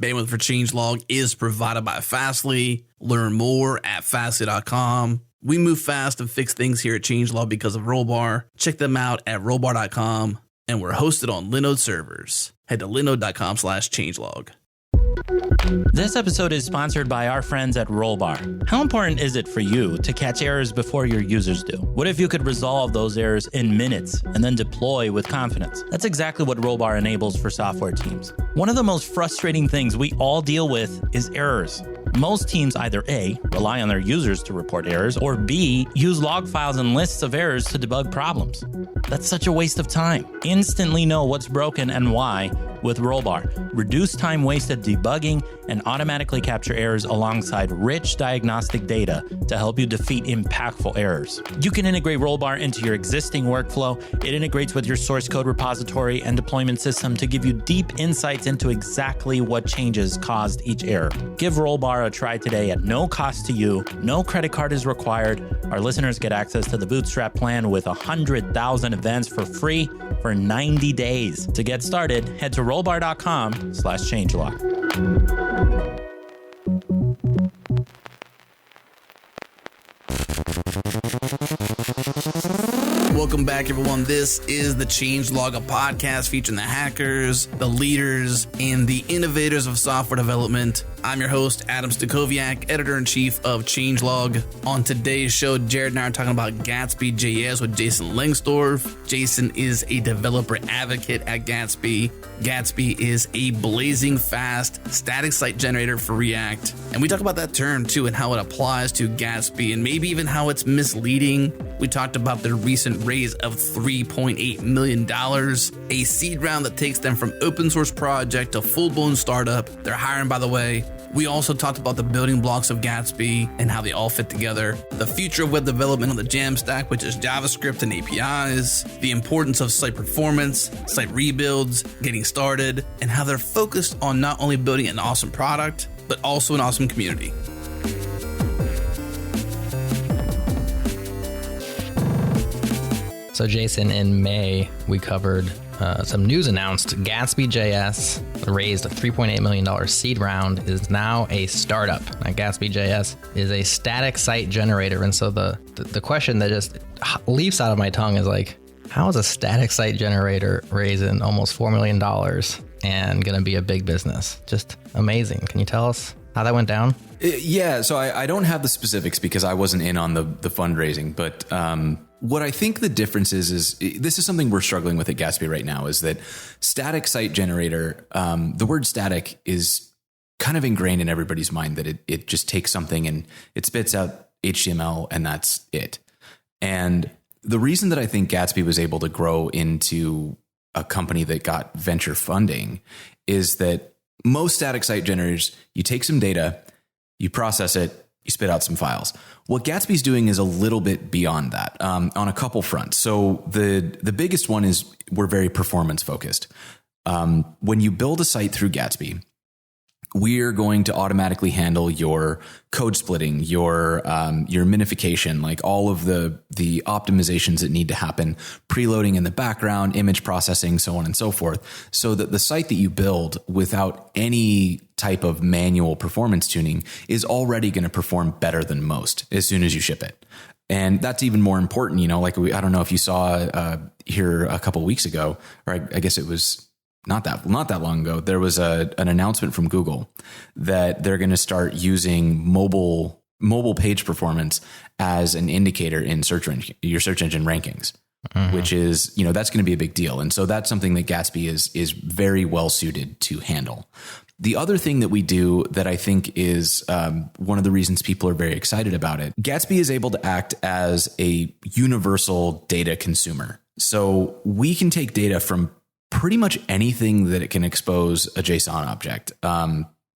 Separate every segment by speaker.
Speaker 1: Bandwidth for changelog is provided by Fastly. Learn more at fastly.com. We move fast and fix things here at changelog because of Rollbar. Check them out at rollbar.com. And we're hosted on Linode servers. Head to linode.com/changelog.
Speaker 2: This episode is sponsored by our friends at Rollbar. How important is it for you to catch errors before your users do? What if you could resolve those errors in minutes and then deploy with confidence? That's exactly what Rollbar enables for software teams. One of the most frustrating things we all deal with is errors. Most teams either A, rely on their users to report errors, or B, use log files and lists of errors to debug problems. That's such a waste of time. Instantly know what's broken and why with Rollbar. Reduce time wasted debugging and automatically capture errors alongside rich diagnostic data to help you defeat impactful errors. You can integrate Rollbar into your existing workflow. It integrates with your source code repository and deployment system to give you deep insights into exactly what changes caused each error. Give Rollbar a try today at no cost to you. No credit card is required. Our listeners get access to the Bootstrap plan with 100,000 events for free for 90 days. To get started, head to rollbar.com/changelog.
Speaker 1: Welcome back, everyone. This is the Changelog, a podcast featuring the hackers, the leaders, and the innovators of software development. I'm your host, Adam Stacoviak, editor-in-chief of Changelog. On today's show, Jared and I are talking about Gatsby.js with Jason Lengstorf. Jason is a developer advocate at Gatsby. Gatsby is a blazing fast static site generator for React. And we talk about that term too and how it applies to Gatsby and maybe even how it's misleading. We talked about their recent raise of $3.8 million, a seed round that takes them from open source project to full-blown startup. They're hiring, by the way. We also talked about the building blocks of Gatsby and how they all fit together, the future of web development on the JAMstack, which is JavaScript and APIs, the importance of site performance, site rebuilds, getting started, and how they're focused on not only building an awesome product, but also an awesome community.
Speaker 3: So Jason, in May, we covered some news announced. Gatsby.js raised a $3.8 million seed round, is now a startup. Now, Gatsby.js is a static site generator. And so the question that just leaps out of my tongue is like, how is a static site generator raising almost $4 million and going to be a big business? Just amazing. Can you tell us how that went down?
Speaker 4: Yeah, so I don't have the specifics because I wasn't in on the fundraising, but what I think the difference is this is something we're struggling with at Gatsby right now, is that static site generator, the word static is kind of ingrained in everybody's mind, that it just takes something and it spits out HTML and that's it. And the reason that I think Gatsby was able to grow into a company that got venture funding is that most static site generators, you take some data, you process it, you spit out some files. What Gatsby's doing is a little bit beyond that on a couple fronts. So the biggest one is we're very performance focused. When you build a site through Gatsby, we're going to automatically handle your code splitting, your minification, like all of the optimizations that need to happen, preloading in the background, image processing, so on and so forth, so that the site that you build without any type of manual performance tuning is already going to perform better than most as soon as you ship it. And that's even more important, like I don't know if you saw here a couple of weeks ago, or I guess it was not that long ago, there was an announcement from Google that they're going to start using mobile page performance as an indicator in your search engine rankings, which is, that's going to be a big deal. And so that's something that Gatsby is very well suited to handle. The other thing that we do that I think is one of the reasons people are very excited about it, Gatsby is able to act as a universal data consumer. So we can take data from pretty much anything that it can expose a JSON object.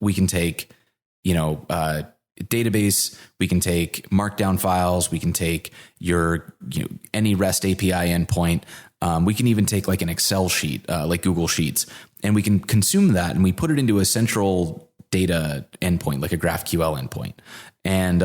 Speaker 4: We can take, database, we can take markdown files, we can take your, any REST API endpoint. We can even take like an Excel sheet, like Google Sheets, and we can consume that and we put it into a central data endpoint, like a GraphQL endpoint. And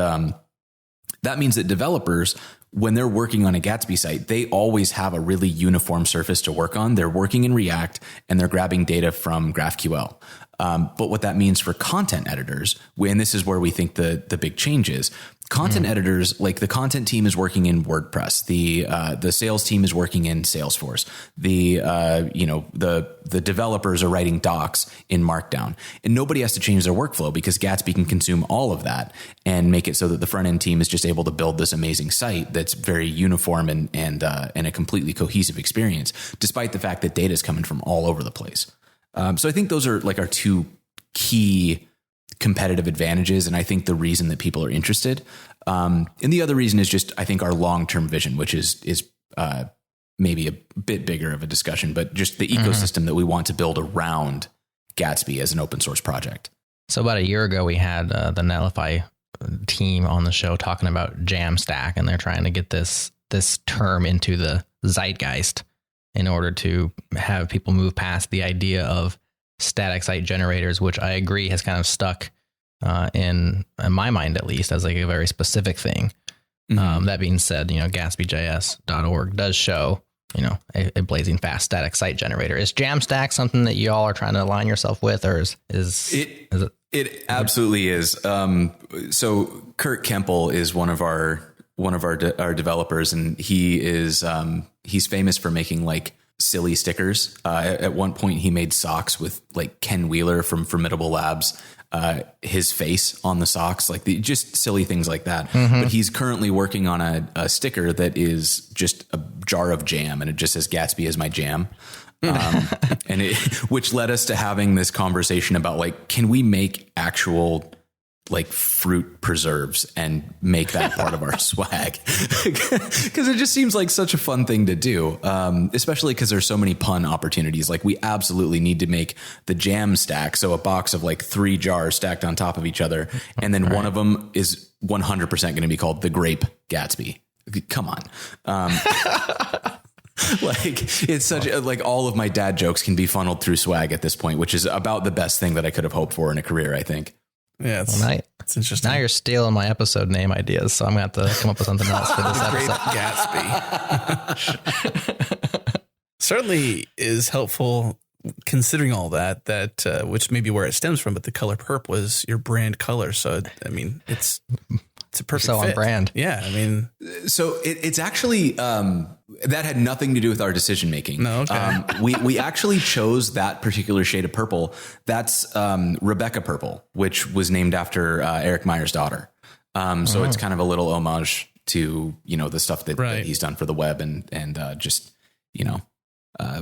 Speaker 4: that means that developers, when they're working on a Gatsby site, they always have a really uniform surface to work on. They're working in React and they're grabbing data from GraphQL. But what that means for content editors, and this is where we think the big change is. Content editors, like the content team is working in WordPress, the sales team is working in Salesforce, the developers are writing docs in Markdown, and nobody has to change their workflow because Gatsby can consume all of that and make it so that the front end team is just able to build this amazing site that's very uniform and a completely cohesive experience, despite the fact that data is coming from all over the place. So I think those are like our two key competitive advantages. And I think the reason that people are interested. And the other reason is just, I think our long-term vision, which is maybe a bit bigger of a discussion, but just the ecosystem that we want to build around Gatsby as an open source project.
Speaker 3: So about a year ago, we had the Netlify team on the show talking about JAMstack, and they're trying to get this term into the zeitgeist in order to have people move past the idea of static site generators, which I agree has kind of stuck in my mind, at least, as like a very specific thing. That being said, GatsbyJS.org does show, a blazing fast static site generator. Is JAMstack something that y'all are trying to align yourself with, or is it?
Speaker 4: It absolutely is. So Kurt Kempel is one of our developers, and he's famous for making like silly stickers. At one point he made socks with like Ken Wheeler from Formidable Labs, his face on the socks, like just silly things like that. But he's currently working on a sticker that is just a jar of jam, and it just says Gatsby is my jam. Which led us to having this conversation about like, can we make actual like fruit preserves and make that part of our swag? Because it just seems like such a fun thing to do, especially because there's so many pun opportunities. Like we absolutely need to make the JAMstack, so a box of like 3 jars stacked on top of each other, and then one of them is 100% going to be called the Grape Gatsby. Come on. Like it's such like all of my dad jokes can be funneled through swag at this point, which is about the best thing that I could have hoped for in a career, I think.
Speaker 1: Yeah, it's interesting.
Speaker 3: Now you're stealing my episode name ideas, so I'm going to have to come up with something else for this episode.
Speaker 1: Gatsby. Certainly is helpful considering all that which may be where it stems from, but the color purple was your brand color. So, I mean, it's a perfect fit.
Speaker 3: On brand.
Speaker 1: Yeah. I mean,
Speaker 4: so it's actually, that had nothing to do with our decision making.
Speaker 1: No. Okay.
Speaker 4: We actually chose that particular shade of purple. That's Rebecca purple, which was named after Eric Meyer's daughter. So it's kind of a little homage to, the stuff that he's done for the web and just,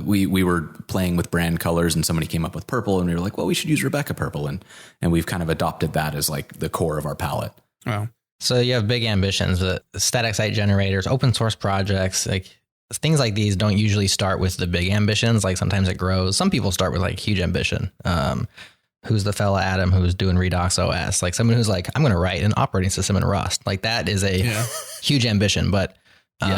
Speaker 4: we were playing with brand colors and somebody came up with purple and we were like, well, we should use Rebecca purple. And we've kind of adopted that as like the core of our palette.
Speaker 1: Wow.
Speaker 3: So you have big ambitions with static site generators, open source projects, like things like these don't usually start with the big ambitions. Like sometimes it grows. Some people start with like huge ambition. Who's the fella Adam who's doing Redux OS? Like someone who's like, I'm going to write an operating system in Rust. Like that is a huge ambition, but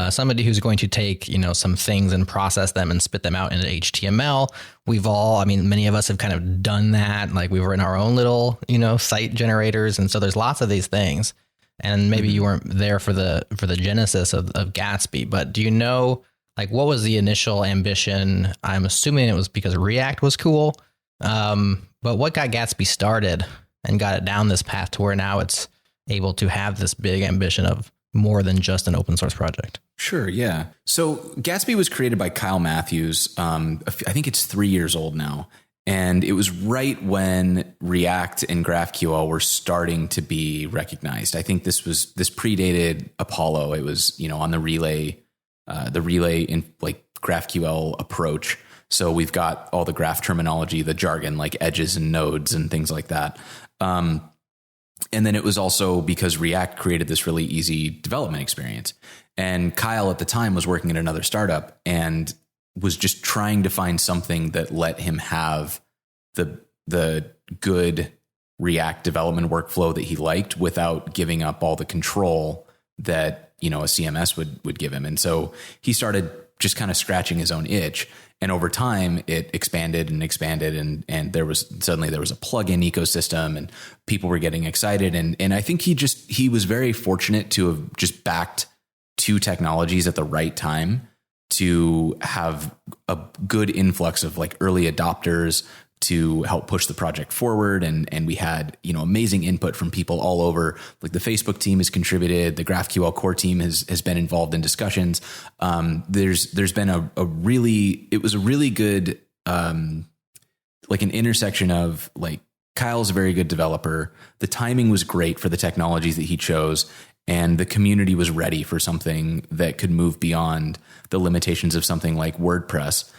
Speaker 3: somebody who's going to take, some things and process them and spit them out into HTML. Many of us have kind of done that. Like we were in our own little, site generators. And so there's lots of these things. And maybe you weren't there for the genesis of Gatsby, but do you know, like, what was the initial ambition? I'm assuming it was because React was cool. But what got Gatsby started and got it down this path to where now it's able to have this big ambition of more than just an open source project?
Speaker 4: Sure. Yeah. So Gatsby was created by Kyle Matthews. I think it's 3 years old now. And it was right when React and GraphQL were starting to be recognized. I think this predated Apollo. It was, on the relay in like GraphQL approach. So we've got all the graph terminology, the jargon, like edges and nodes and things like that. And then it was also because React created this really easy development experience. And Kyle at the time was working at another startup and was just trying to find something that let him have the good React development workflow that he liked without giving up all the control that, a CMS would give him. And so he started just kind of scratching his own itch. And over time it expanded and and there was a plugin ecosystem and people were getting excited. And I think he was very fortunate to have just backed 2 technologies at the right time to have a good influx of like early adopters to help push the project forward. And we had, amazing input from people all over. Like the Facebook team has contributed. The GraphQL core team has been involved in discussions. There's been it was a really good, like an intersection of like, Kyle's a very good developer. The timing was great for the technologies that he chose, and the community was ready for something that could move beyond the limitations of something like WordPress.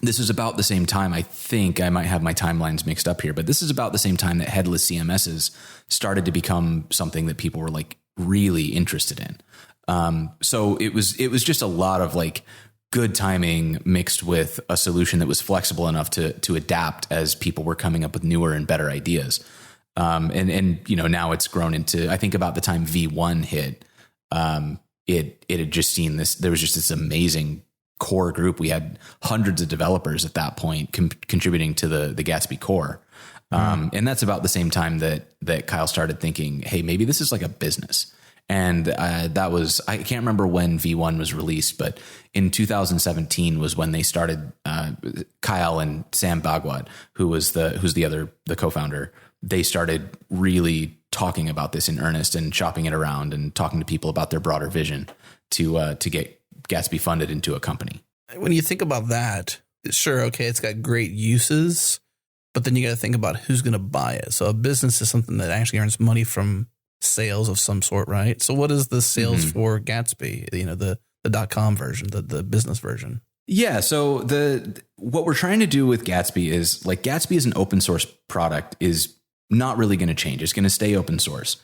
Speaker 4: This is about the same time, I think I might have my timelines mixed up here, but this is about the same time that headless CMSs started to become something that people were like really interested in. So it was just a lot of like good timing mixed with a solution that was flexible enough to adapt as people were coming up with newer and better ideas. And now it's grown into, I think about the time V1 hit, it had just seen this, there was just this amazing core group. We had hundreds of developers at that point contributing to the Gatsby core. And that's about the same time that Kyle started thinking, hey, maybe this is like a business. And that was, I can't remember when V1 was released, but in 2017 was when they started, Kyle and Sam Bhagwat, who's the co-founder. They started really talking about this in earnest and shopping it around and talking to people about their broader vision to get Gatsby funded into a company.
Speaker 1: When you think about that, sure, okay, it's got great uses, but then you got to think about who's going to buy it. So a business is something that actually earns money from sales of some sort, right? So what is the sales for Gatsby? The .com version, the business version.
Speaker 4: Yeah. So what we're trying to do with Gatsby is like Gatsby as an open source product is not really going to change. It's going to stay open source.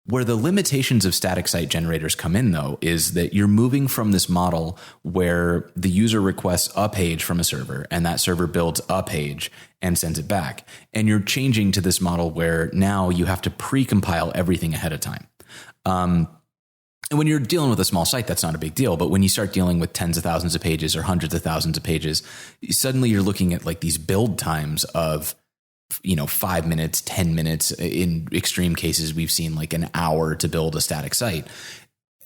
Speaker 4: Where the limitations of static site generators come in, though, is that you're moving from this model where the user requests a page from a server and that server builds a page and sends it back. And you're changing to this model where now you have to pre-compile everything ahead of time. And when you're dealing with a small site, that's not a big deal. But when you start dealing with tens of thousands of pages or hundreds of thousands of pages, suddenly you're looking at like these build times of 5 minutes, 10 minutes. In extreme cases, we've seen like an hour to build a static site.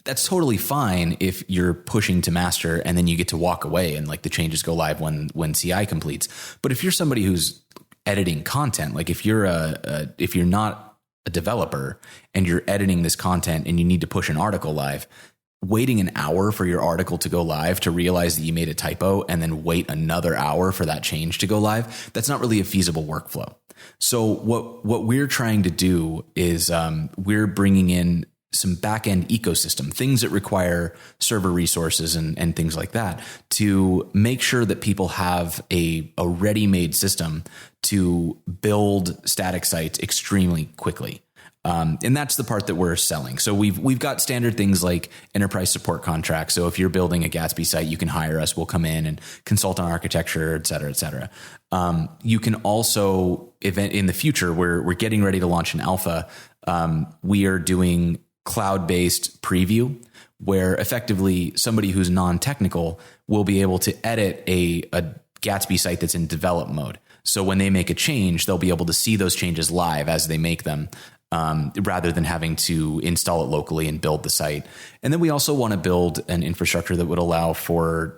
Speaker 4: That's totally fine if you're pushing to master and then you get to walk away and like the changes go live when CI completes. But if you're somebody who's editing content, like if you're not a developer and you're editing this content and you need to push an article live, waiting an hour for your article to go live to realize that you made a typo and then wait another hour for that change to go live, that's not really a feasible workflow. So what we're trying to do is we're bringing in some back-end ecosystem, things that require server resources and things like that, to make sure that people have a ready-made system to build static sites extremely quickly. And that's the part that we're selling. So we've got standard things like enterprise support contracts. So if you're building a Gatsby site, you can hire us. We'll come in and consult on architecture, et cetera, et cetera. You can also, in the future, we're getting ready to launch an alpha. We are doing cloud-based preview, where effectively somebody who's non-technical will be able to edit a Gatsby site that's in develop mode. So when they make a change, they'll be able to see those changes live as they make them, rather than having to install it locally and build the site. And then we also want to build an infrastructure that would allow for,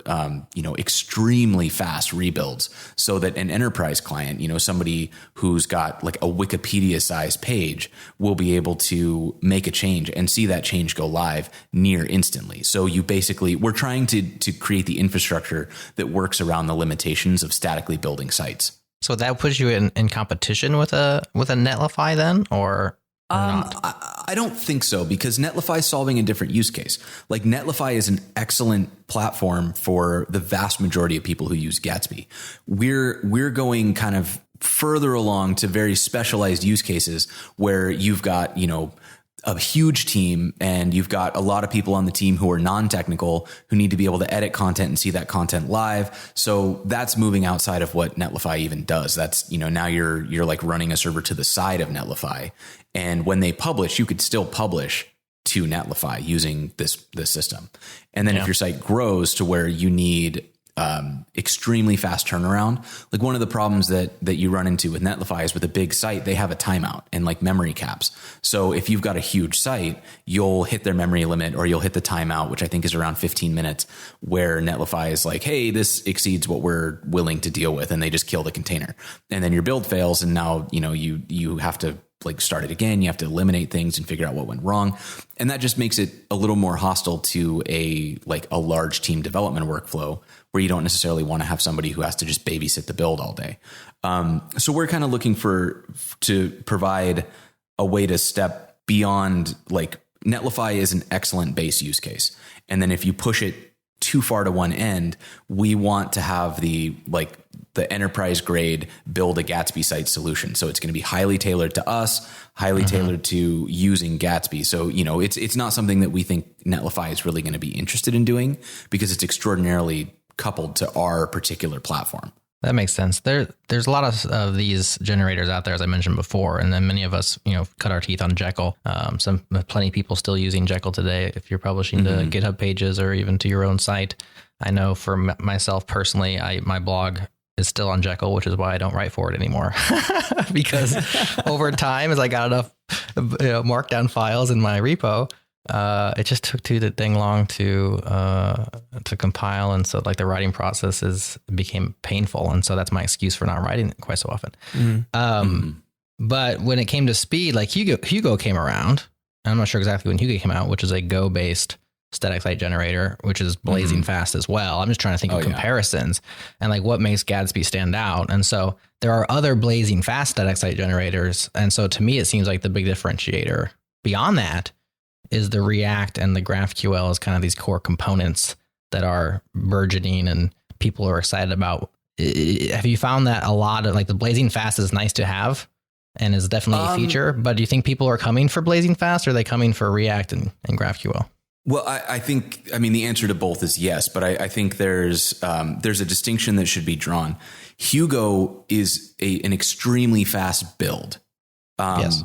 Speaker 4: extremely fast rebuilds, so that an enterprise client, somebody who's got like a Wikipedia sized page, will be able to make a change and see that change go live near instantly. So we're trying to create the infrastructure that works around the limitations of statically building sites.
Speaker 3: So that puts you in competition with a Netlify then, or not?
Speaker 4: I don't think so, because Netlify is solving a different use case. Like Netlify is an excellent platform for the vast majority of people who use Gatsby. We're going kind of further along to very specialized use cases where you've got, a huge team and you've got a lot of people on the team who are non-technical, who need to be able to edit content and see that content live. So that's moving outside of what Netlify even does. That's, now you're like running a server to the side of Netlify. And when they publish, you could still publish to Netlify using this system. And then if your site grows to where you need extremely fast turnaround. Like one of the problems that you run into with Netlify is with a big site, they have a timeout and like memory caps. So if you've got a huge site, you'll hit their memory limit or you'll hit the timeout, which I think is around 15 minutes, where Netlify is like, hey, this exceeds what we're willing to deal with. And they just kill the container. And then your build fails. And now, you have to like start it again. You have to eliminate things and figure out what went wrong. And that just makes it a little more hostile to a large team development workflow where you don't necessarily want to have somebody who has to just babysit the build all day. So we're kind of looking to provide a way to step beyond. Like Netlify is an excellent base use case. And then if you push it too far to one end, we want to have the enterprise grade build a Gatsby site solution. So it's going to be highly tailored to us, highly tailored to using Gatsby. So, it's not something that we think Netlify is really going to be interested in doing because it's extraordinarily coupled to our particular platform.
Speaker 3: That makes sense. There's a lot of these generators out there, as I mentioned before, and then many of us, cut our teeth on Jekyll. Plenty of people still using Jekyll today. If you're publishing to GitHub pages or even to your own site, I know for myself personally, my blog is still on Jekyll, which is why I don't write for it anymore. Because over time, as I got enough markdown files in my repo, it just took too dang long to compile, and so like the writing process became painful, and so that's my excuse for not writing it quite so often. But when it came to speed, like Hugo came around, and I'm not sure exactly when Hugo came out, which is a Go based static site generator, which is blazing fast as well. I'm just trying to think of comparisons and like what makes Gatsby stand out. And so there are other blazing fast static site generators, and so to me it seems like the big differentiator beyond that is the React and the GraphQL as kind of these core components that are burgeoning and people are excited about. Have you found that a lot of like the blazing fast is nice to have and is definitely a feature, but do you think people are coming for blazing fast or are they coming for React and GraphQL?
Speaker 4: Well, I think the answer to both is yes, but I think there's a distinction that should be drawn. Hugo is an extremely fast build.
Speaker 3: Yes.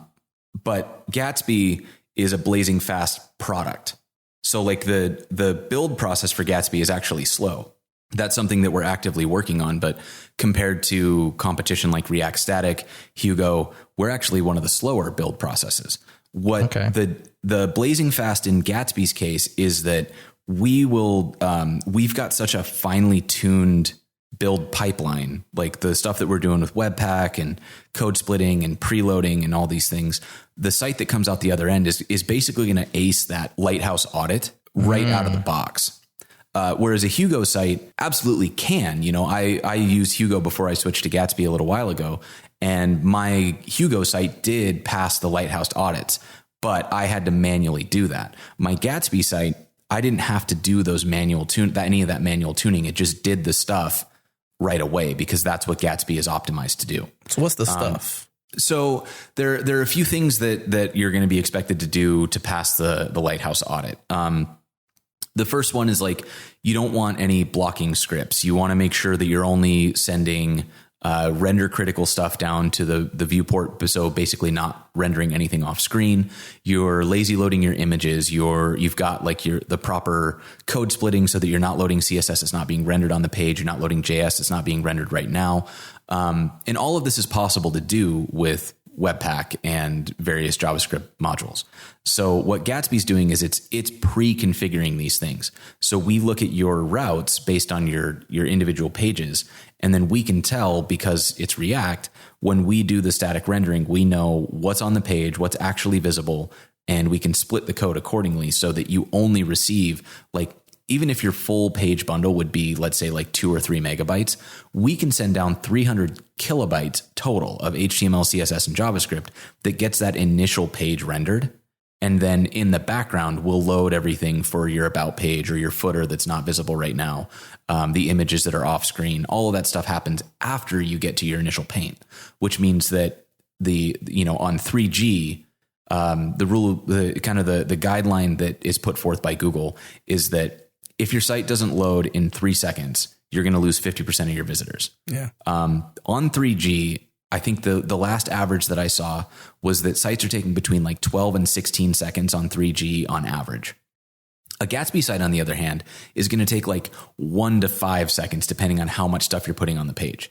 Speaker 4: But Gatsby is a blazing fast product. So like the build process for Gatsby is actually slow. That's something that we're actively working on. But compared to competition like React Static, Hugo, we're actually one of the slower build processes. The blazing fast in Gatsby's case is that we've got such a finely tuned build pipeline, like the stuff that we're doing with Webpack and code splitting and preloading and all these things. The site that comes out the other end is basically going to ace that Lighthouse audit right out of the box. Whereas a Hugo site absolutely can. I used Hugo before I switched to Gatsby a little while ago, and my Hugo site did pass the Lighthouse audits, but I had to manually do that. My Gatsby site, I didn't have to do those any of that manual tuning. It just did the stuff right away because that's what Gatsby is optimized to do.
Speaker 1: So what's the stuff?
Speaker 4: So there are a few things that you're going to be expected to do to pass the Lighthouse audit. The first one is like, you don't want any blocking scripts. You want to make sure that you're only sending render critical stuff down to the viewport. So basically not rendering anything off screen. You're lazy loading your images. You've got like the proper code splitting so that you're not loading CSS. It's not being rendered on the page. You're not loading JS. It's not being rendered right now. And all of this is possible to do with Webpack and various JavaScript modules. So what Gatsby's doing is it's pre-configuring these things. So we look at your routes based on your individual pages, and then we can tell, because it's React, when we do the static rendering, we know what's on the page, what's actually visible, and we can split the code accordingly so that you only receive, like, even if your full page bundle would be, let's say, like 2 or 3 megabytes, we can send down 300 kilobytes total of HTML, CSS, and JavaScript that gets that initial page rendered. And then in the background, we'll load everything for your about page or your footer that's not visible right now, the images that are off screen. All of that stuff happens after you get to your initial paint, which means that on 3G, the guideline that is put forth by Google is that if your site doesn't load in 3 seconds, you're going to lose 50% of your visitors.
Speaker 1: Yeah.
Speaker 4: On 3G, I think the last average that I saw was that sites are taking between like 12 and 16 seconds on 3G on average. A Gatsby site, on the other hand, is going to take like 1 to 5 seconds, depending on how much stuff you're putting on the page.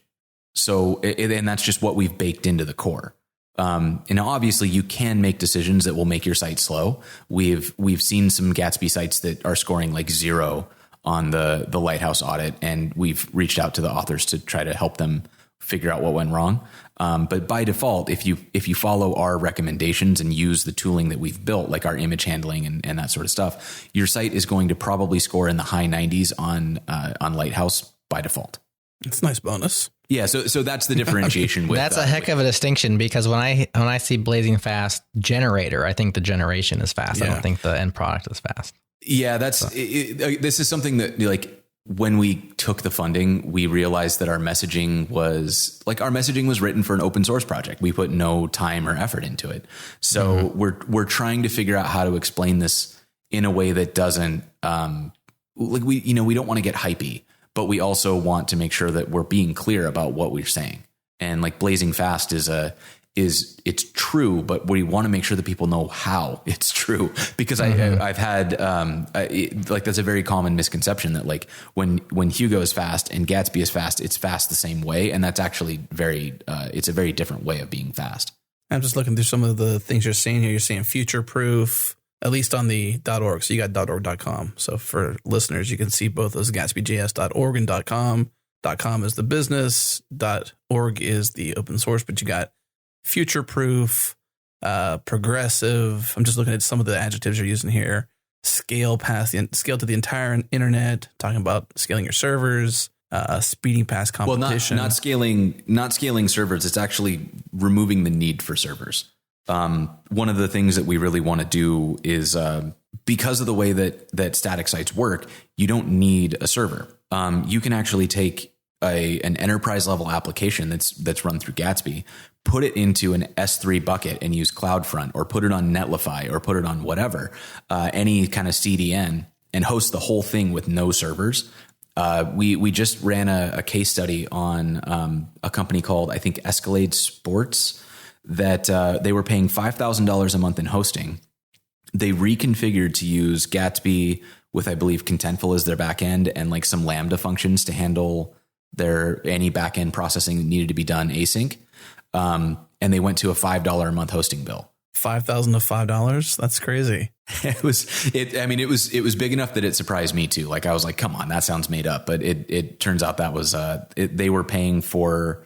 Speaker 4: So, and that's just what we've baked into the core. And obviously you can make decisions that will make your site slow. We've seen some Gatsby sites that are scoring like 0 on the Lighthouse audit, and we've reached out to the authors to try to help them figure out what went wrong. But by default, if you follow our recommendations and use the tooling that we've built, like our image handling and that sort of stuff, your site is going to probably score in the high 90s on Lighthouse by default.
Speaker 1: It's a nice bonus.
Speaker 4: Yeah, so that's the differentiation with
Speaker 3: that's a heck of a distinction, because when I see blazing fast generator, I think the generation is fast.
Speaker 1: Yeah.
Speaker 3: I don't think the end product is fast.
Speaker 4: Yeah, this is something that, like, when we took the funding, we realized that our messaging was written for an open source project. We put no time or effort into it. So we're trying to figure out how to explain this in a way that doesn't we don't want to get hypey, but we also want to make sure that we're being clear about what we're saying. And like blazing fast it's true, but we want to make sure that people know how it's true, because I've had that's a very common misconception that like when Hugo is fast and Gatsby is fast, it's fast the same way, and that's actually it's a very different way of being fast.
Speaker 1: I'm just looking through some of the things you're saying here. You're saying future proof, at least on the .org. So you got .org.com. So for listeners, you can see both those, GatsbyJS.org and .com. .com is the business. .org is the open source, but you got future-proof, progressive. I'm just looking at some of the adjectives you're using here. Scale to the entire internet. Talking about scaling your servers, speeding past competition.
Speaker 4: Well, not scaling servers. It's actually removing the need for servers. One of the things that we really want to do is because of the way that static sites work, you don't need a server. You can actually take an enterprise level application that's run through Gatsby, put it into an S3 bucket and use CloudFront, or put it on Netlify, or put it on whatever, any kind of CDN, and host the whole thing with no servers. We just ran a case study on a company called, I think, Escalade Sports, that they were paying $5,000 a month in hosting. They reconfigured to use Gatsby with, I believe, Contentful as their backend, and like some Lambda functions to handle any backend processing that needed to be done async. And they went to a $5 a month hosting bill.
Speaker 1: $5,000 to $5. That's crazy.
Speaker 4: It was big enough that it surprised me too. Like I was like, come on, that sounds made up. But it turns out that was, they were paying for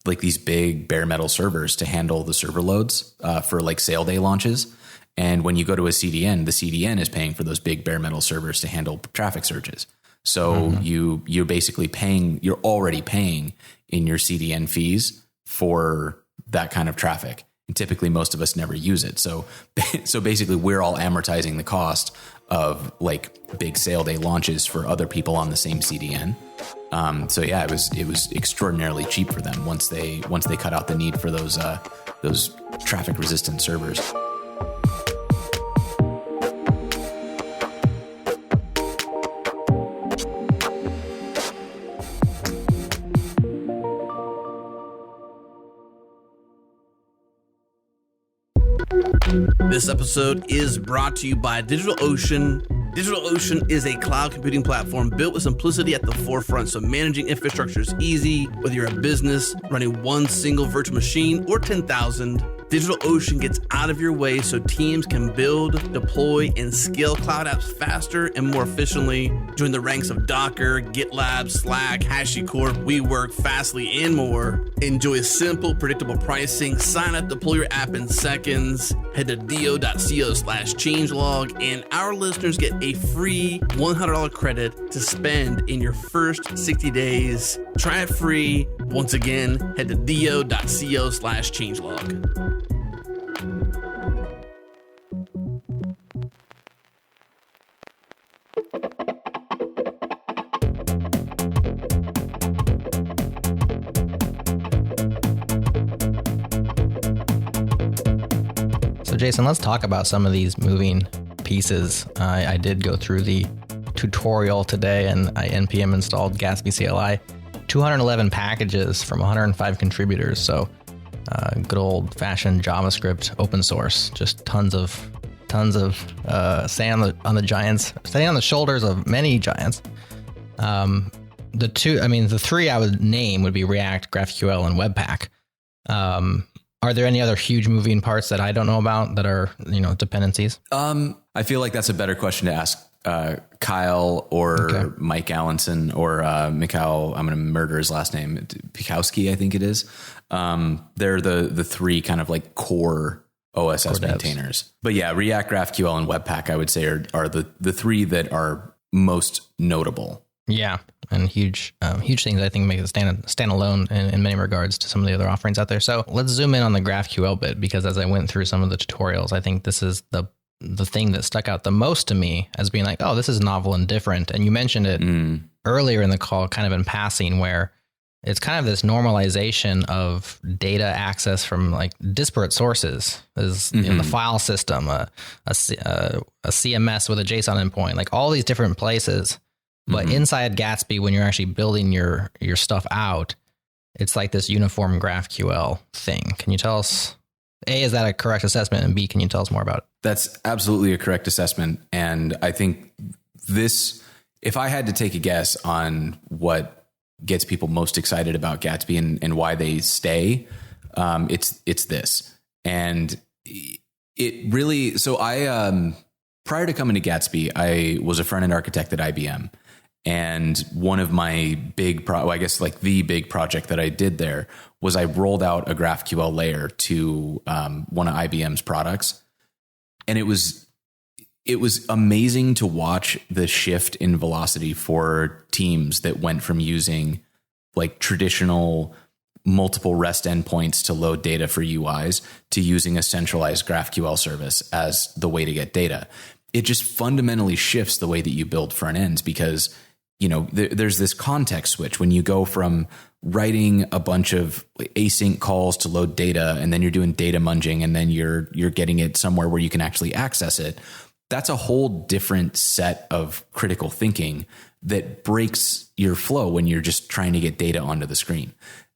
Speaker 4: like these big bare metal servers to handle the server loads, for like sale day launches. And when you go to a CDN, the CDN is paying for those big bare metal servers to handle traffic surges. So you're basically you're already paying in your CDN fees for that kind of traffic. And typically most of us never use it. So basically we're all amortizing the cost of like big sale day launches for other people on the same CDN. So yeah, it was extraordinarily cheap for them once they cut out the need for those traffic resistant servers.
Speaker 1: This episode is brought to you by DigitalOcean. DigitalOcean is a cloud computing platform built with simplicity at the forefront, so managing infrastructure is easy. Whether you're a business running one single virtual machine or 10,000, DigitalOcean gets out of your way so teams can build, deploy, and scale cloud apps faster and more efficiently. Join the ranks of Docker, GitLab, Slack, HashiCorp, WeWork, Fastly, and more. Enjoy simple, predictable pricing. Sign up, deploy your app in seconds. Head to do.co/changelog, and our listeners get a free $100 credit to spend in your first 60 days. Try it free. Once again, head to do.co/changelog.
Speaker 3: So Jason, let's talk about some of these moving pieces. I did go through the tutorial today, and I npm installed Gatsby CLI. 211 packages from 105 contributors. So good old fashioned JavaScript open source, just tons of tons of standing on the shoulders of many giants. The three I would name would be React, GraphQL, and Webpack. Are there any other huge moving parts that I don't know about that are, dependencies?
Speaker 4: I feel like that's a better question to ask Kyle or Mike Allenson or Mikhail. I'm going to murder his last name. Pikowski, I think it is. They're the three kind of like core OSS maintainers. But yeah, React, GraphQL, and Webpack, I would say are the three that are most notable. Yeah,
Speaker 3: and huge things I think make it stand alone in many regards to some of the other offerings out there. So let's zoom in on the GraphQL bit, because as I went through some of the tutorials, I think this is the thing that stuck out the most to me as being like, oh, this is novel and different. And you mentioned it earlier in the call, kind of in passing, where it's kind of this normalization of data access from like disparate sources, in the file system, a CMS with a JSON endpoint, like all these different places. But inside Gatsby, when you're actually building your stuff out, it's like this uniform GraphQL thing. Can you tell us, A, is that a correct assessment? And B, can you tell us more about it?
Speaker 4: That's absolutely a correct assessment. And I think if I had to take a guess on what gets people most excited about Gatsby and why they stay, it's this. And it really, so I, prior to coming to Gatsby, I was a front-end architect at IBM. And one of my the big project that I did there was I rolled out a GraphQL layer to one of IBM's products. And it was amazing to watch the shift in velocity for teams that went from using like traditional multiple REST endpoints to load data for UIs to using a centralized GraphQL service as the way to get data. It just fundamentally shifts the way that you build front ends, because there's this context switch when you go from writing a bunch of async calls to load data, and then you're doing data munging, and then you're getting it somewhere where you can actually access it. That's a whole different set of critical thinking that breaks your flow when you're just trying to get data onto the screen.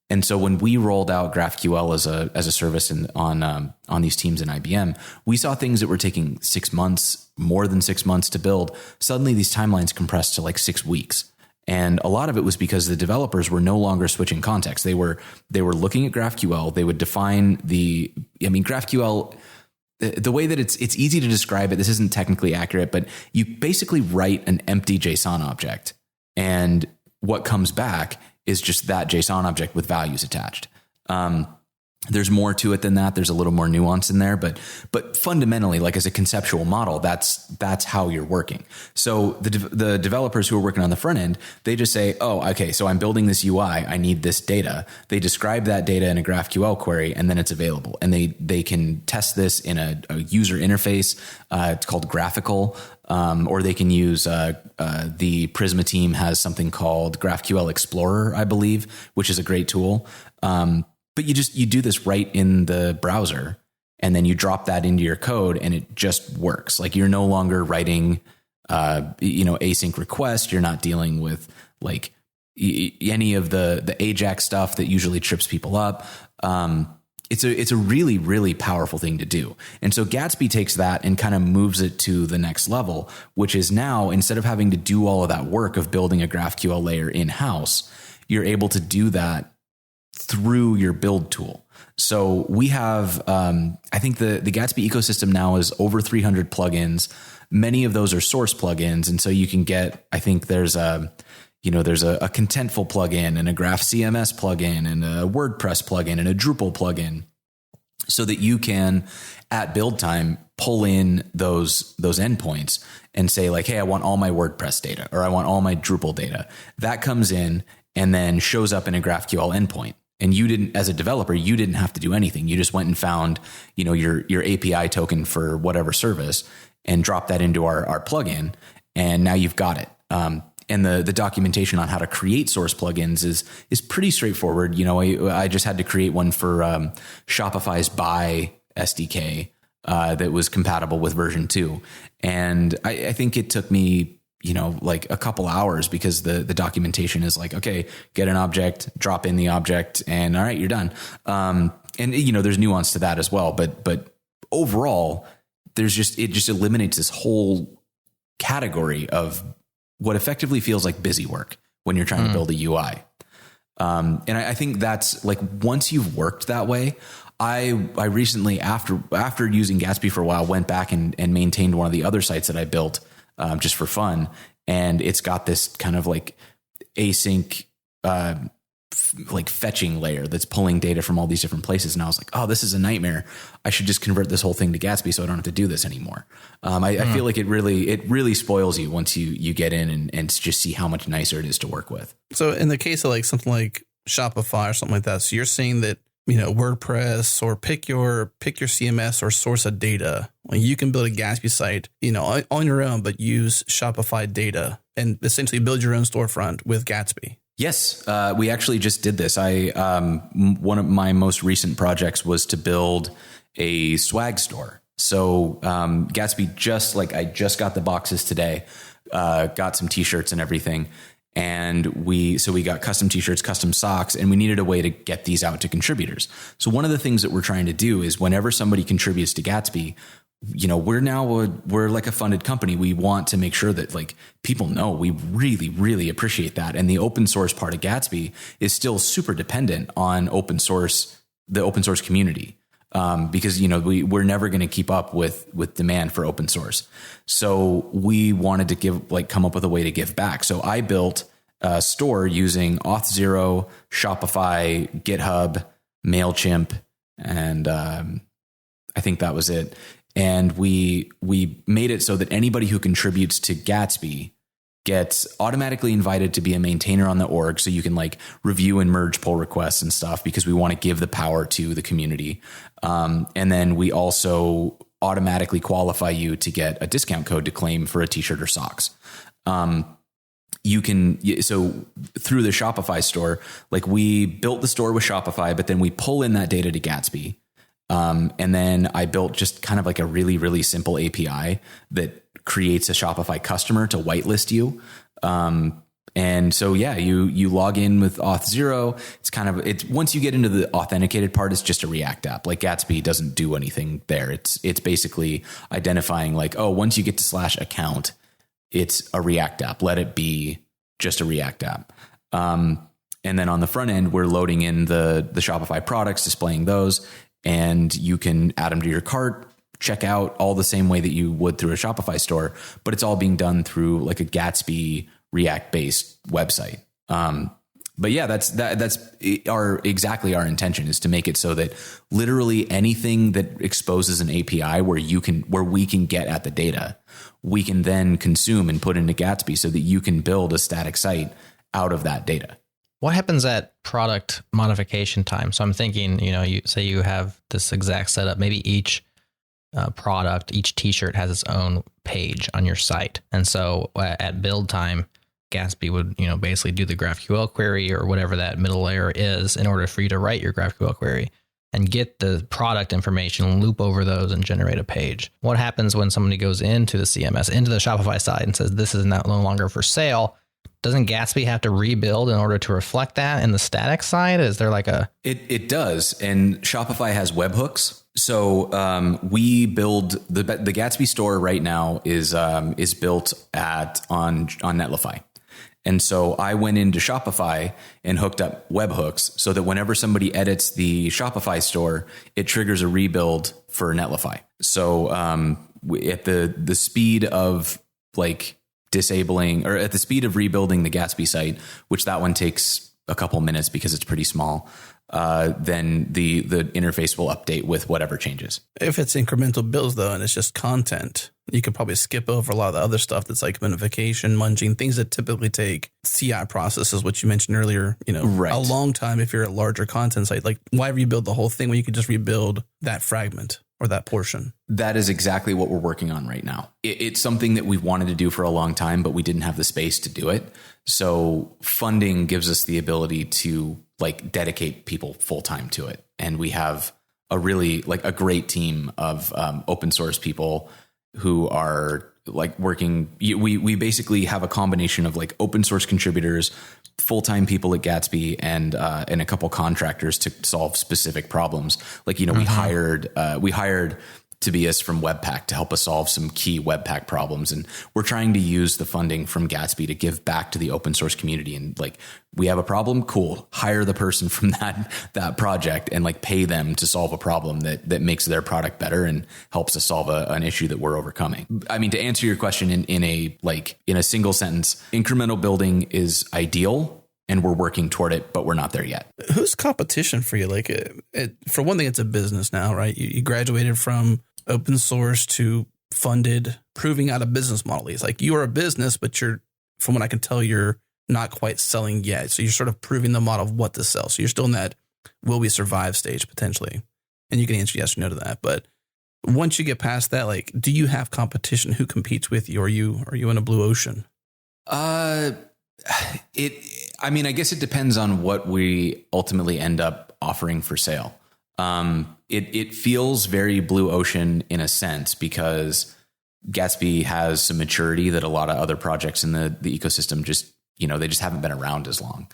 Speaker 4: And so when we rolled out GraphQL as a service on these teams in IBM, we saw things that were taking 6 months, more than 6 months to build. Suddenly these timelines compressed to like 6 weeks. And a lot of it was because the developers were no longer switching context. They were looking at GraphQL. They would define GraphQL, the way that it's easy to describe it, this isn't technically accurate, but you basically write an empty JSON object, and what comes back is just that JSON object with values attached. There's more to it than that. There's a little more nuance in there, but fundamentally, like as a conceptual model, that's how you're working. So the developers who are working on the front end, they just say, oh, okay, so I'm building this UI. I need this data. They describe that data in a GraphQL query, and then it's available. And they can test this in a user interface. It's called Graphical. Or they can use the Prisma team has something called GraphQL Explorer, I believe, which is a great tool. But you do this right in the browser, and then you drop that into your code, and it just works. Like you're no longer writing, async requests. You're not dealing with like any of the AJAX stuff that usually trips people up. It's a really, really powerful thing to do. And so Gatsby takes that and kind of moves it to the next level, which is now, instead of having to do all of that work of building a GraphQL layer in-house, you're able to do that through your build tool. So we have, I think the Gatsby ecosystem now is over 300 plugins. Many of those are source plugins. And so you can get, I think there's a Contentful plugin and a Graph CMS plugin and a WordPress plugin and a Drupal plugin, so that you can, at build time, pull in those endpoints and say like, hey, I want all my WordPress data, or I want all my Drupal data. That comes in and then shows up in a GraphQL endpoint. And you didn't, as a developer, you didn't have to do anything. You just went and found, your API token for whatever service and dropped that into our plugin. And now you've got it. And the documentation on how to create source plugins is pretty straightforward. I just had to create one for Shopify's Buy SDK that was compatible with version 2. And I think it took me, like a couple hours, because the documentation is like, okay, get an object, drop in the object, and all right, you're done. And there's nuance to that as well. But overall, it just eliminates this whole category of what effectively feels like busy work when you're trying to build a UI. And I think that's like, once you've worked that way, I recently, after using Gatsby for a while, went back and maintained one of the other sites that I built just for fun. And it's got this kind of like async, like fetching layer that's pulling data from all these different places. And I was like, oh, this is a nightmare. I should just convert this whole thing to Gatsby so I don't have to do this anymore. I feel like it really spoils you once you get in and just see how much nicer it is to work with.
Speaker 1: So in the case of like something like Shopify or something like that, so you're saying that, WordPress or pick your CMS or source of data, you can build a Gatsby site, on your own, but use Shopify data and essentially build your own storefront with Gatsby.
Speaker 4: Yes, we actually just did this. One of my most recent projects was to build a swag store. So Gatsby, I just got the boxes today, got some t-shirts and everything. And we got custom t-shirts, custom socks, and we needed a way to get these out to contributors. So one of the things that we're trying to do is whenever somebody contributes to Gatsby, we're like a funded company. We want to make sure that like people know we really, really appreciate that. And the open source part of Gatsby is still super dependent on the open source community. Because, we're never going to keep up with demand for open source. So we wanted to come up with a way to give back. So I built a store using Auth0, Shopify, GitHub, MailChimp, and I think that was it. And we made it so that anybody who contributes to Gatsby gets automatically invited to be a maintainer on the org. So you can like review and merge pull requests and stuff, because we want to give the power to the community. And then we also automatically qualify you to get a discount code to claim for a t-shirt or socks. So through the Shopify store, like we built the store with Shopify, but then we pull in that data to Gatsby. And then I built just kind of like a really, really simple API that creates a Shopify customer to whitelist you. And so, you log in with Auth0. It's once you get into the authenticated part, it's just a React app. Like Gatsby doesn't do anything there. It's basically identifying like, oh, once you get to /account, it's a React app. Let it be just a React app. And then on the front end, we're loading in the Shopify products, displaying those, and you can add them to your cart, check out all the same way that you would through a Shopify store, but it's all being done through like a Gatsby React based website. But yeah, that's exactly our intention, is to make it so that literally anything that exposes an API where we can get at the data, we can then consume and put into Gatsby so that you can build a static site out of that data.
Speaker 3: What happens at product modification time? So I'm thinking, you say you have this exact setup, maybe each product, each t-shirt has its own page on your site. And so at build time, Gatsby would, basically do the GraphQL query or whatever that middle layer is in order for you to write your GraphQL query and get the product information, loop over those and generate a page. What happens when somebody goes into the CMS, into the Shopify side and says, this is no longer for sale? Doesn't Gatsby have to rebuild in order to reflect that in the static side? Is there like a... It
Speaker 4: does. And Shopify has webhooks. So we build the Gatsby store right now is built on Netlify. And so I went into Shopify and hooked up webhooks so that whenever somebody edits the Shopify store, it triggers a rebuild for Netlify. So at the speed of like disabling, or at the speed of rebuilding the Gatsby site, which that one takes a couple minutes because it's pretty small, then the interface will update with whatever changes.
Speaker 1: If it's incremental builds though, and it's just content, you could probably skip over a lot of the other stuff that's like minification, munging, things that typically take CI processes, which you mentioned earlier,
Speaker 4: right,
Speaker 1: a long time if you're a larger content site. Like, why rebuild the whole thing when you could just rebuild that fragment or that portion?
Speaker 4: That is exactly what we're working on right now. It's something that we've wanted to do for a long time, but we didn't have the space to do it. So funding gives us the ability to like dedicate people full time to it. And we have a really like a great team of open source people who are like working. We basically have a combination of like open source contributors, full-time people at Gatsby, and a couple contractors to solve specific problems. Like, we hired Tobias from Webpack to help us solve some key Webpack problems. And we're trying to use the funding from Gatsby to give back to the open source community. And like, we have a problem, cool. Hire the person from that project and like pay them to solve a problem that makes their product better and helps us solve an issue that we're overcoming. I mean, to answer your question in a single sentence, incremental building is ideal. And we're working toward it, but we're not there yet.
Speaker 1: Who's competition for you? Like, for one thing, it's a business now, right? You graduated from open source to funded, proving out a business model. It's like you are a business, but from what I can tell, you're not quite selling yet. So you're sort of proving the model of what to sell. So you're still in that will we survive stage potentially. And you can answer yes or no to that. But once you get past that, like, do you have competition? Who competes with you? Are you in a blue ocean?
Speaker 4: I guess it depends on what we ultimately end up offering for sale. It feels very blue ocean in a sense because Gatsby has some maturity that a lot of other projects in the ecosystem they just haven't been around as long.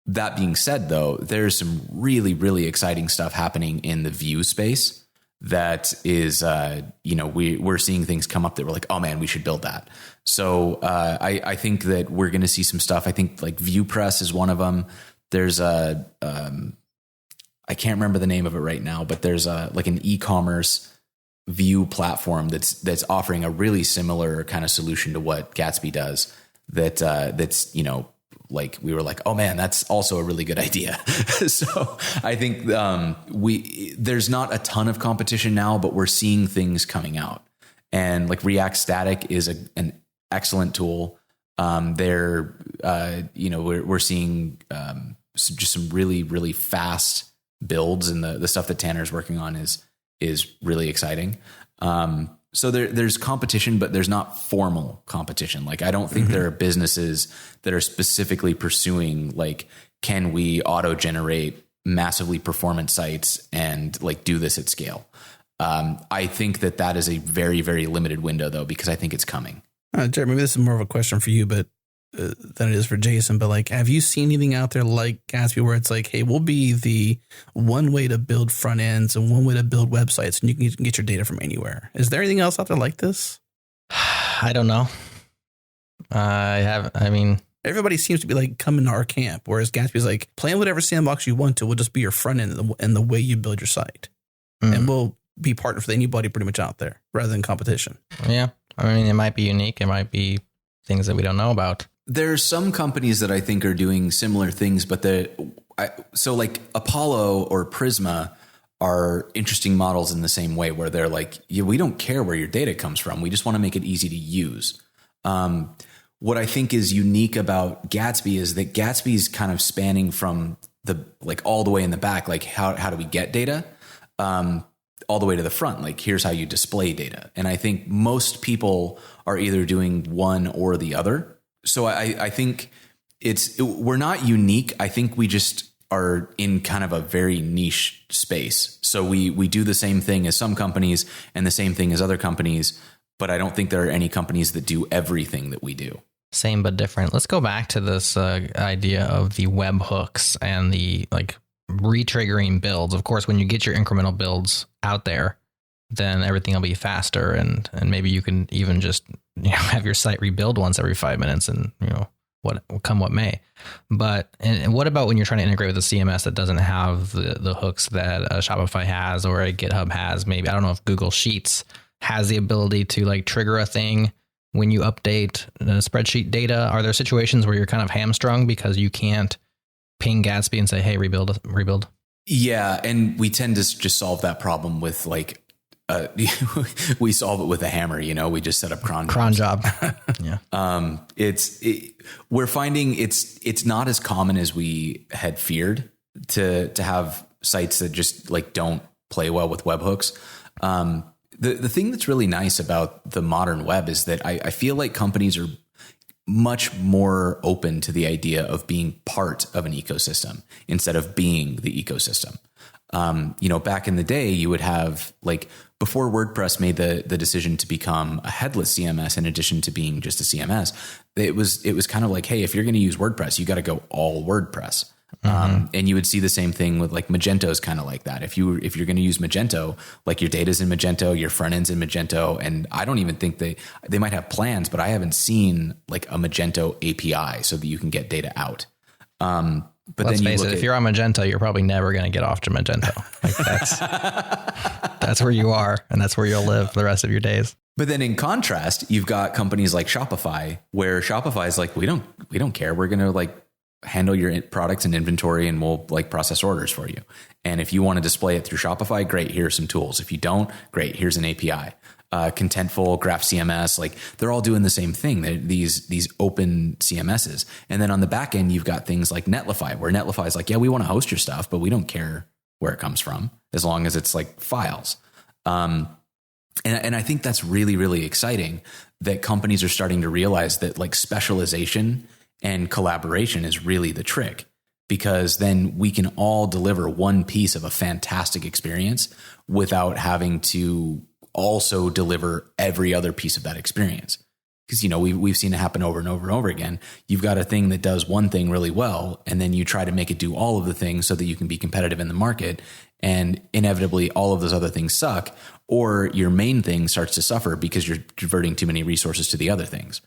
Speaker 4: That being said, though, there's some really, really exciting stuff happening in the Vue space that is, we're seeing things come up that we're like, oh man, we should build that. So I think that we're going to see some stuff. I think like VuePress is one of them. There's I can't remember the name of it right now, but there's like an e-commerce Vue platform that's offering a really similar kind of solution to what Gatsby does. That's like we were like, oh man, that's also a really good idea. So I think there's not a ton of competition now, but we're seeing things coming out. And like React Static is an excellent tool. We're seeing just some really, really fast builds, and the stuff that Tanner's working on is really exciting. So there's competition, but there's not formal competition. Like, I don't think there are businesses that are specifically pursuing, like, can we auto generate massively performant sites and like do this at scale? I think that is a very, very limited window though, because I think it's coming.
Speaker 1: Jared, maybe this is more of a question for you, but than it is for Jason, but like, have you seen anything out there like Gatsby where it's like, hey, we'll be the one way to build front ends and one way to build websites and you can get your data from anywhere? Is there anything else out there like this?
Speaker 3: I don't know.
Speaker 1: Everybody seems to be like coming to our camp, whereas Gatsby's like, plan whatever sandbox you want to, we'll just be your front end and the way you build your site. And we'll be partners with anybody pretty much out there rather than competition.
Speaker 3: Yeah. I mean, it might be unique. It might be things that we don't know about.
Speaker 4: There's some companies that I think are doing similar things, but so like Apollo or Prisma are interesting models in the same way, where they're like, yeah, we don't care where your data comes from. We just want to make it easy to use. What I think is unique about Gatsby is that Gatsby's kind of spanning from all the way in the back, like how do we get data, all the way to the front. Like, here's how you display data. And I think most people are either doing one or the other. So I think we're not unique. I think we just are in kind of a very niche space. So we do the same thing as some companies and the same thing as other companies, but I don't think there are any companies that do everything that we do.
Speaker 3: Same but different. Let's go back to this idea of the webhooks and the like retriggering builds. Of course, when you get your incremental builds out there, then everything will be faster, and maybe you can even just have your site rebuild once every 5 minutes, and what may. But and what about when you're trying to integrate with a CMS that doesn't have the hooks that a Shopify has or a GitHub has? Maybe, I don't know if Google Sheets has the ability to like trigger a thing when you update spreadsheet data. Are there situations where you're kind of hamstrung because you can't ping Gatsby and say, hey, rebuild?
Speaker 4: Yeah. And we tend to just solve that problem with like, we solve it with a hammer, we just set up cron
Speaker 3: job. Yeah.
Speaker 4: We're finding it's not as common as we had feared to have sites that just like don't play well with webhooks. The thing that's really nice about the modern web is that I feel like companies are much more open to the idea of being part of an ecosystem instead of being the ecosystem. Back in the day, you would have like before WordPress made the decision to become a headless CMS in addition to being just a CMS. It was kind of like, hey, if you're going to use WordPress, you got to go all WordPress. And you would see the same thing with like Magento is kind of like that. If you're going to use Magento, like your data's in Magento, your front end's in Magento. And I don't even think they might have plans, but I haven't seen like a Magento API so that you can get data out. But
Speaker 3: let's
Speaker 4: then
Speaker 3: face it, if you're on Magento, you're probably never going to get off to Magento. Like that's where you are, and that's where you'll live for the rest of your days.
Speaker 4: But then in contrast, you've got companies like Shopify, where Shopify is like, we don't care. We're going to like handle your products and inventory, and we'll like process orders for you. And if you want to display it through Shopify, great, here are some tools. If you don't, great, here's an API. Contentful, Graph CMS, like they're all doing the same thing. They're these open CMSs. And then on the back end, you've got things like Netlify, where Netlify is like, yeah, we want to host your stuff, but we don't care where it comes from as long as it's like files. And I think that's really, really exciting that companies are starting to realize that like specialization and collaboration is really the trick, because then we can all deliver one piece of a fantastic experience without having to also deliver every other piece of that experience. Because, you know, we've seen it happen over and over and over again. You've got a thing that does one thing really well, and then you try to make it do all of the things so that you can be competitive in the market. And inevitably all of those other things suck, or your main thing starts to suffer because you're diverting too many resources to the other things.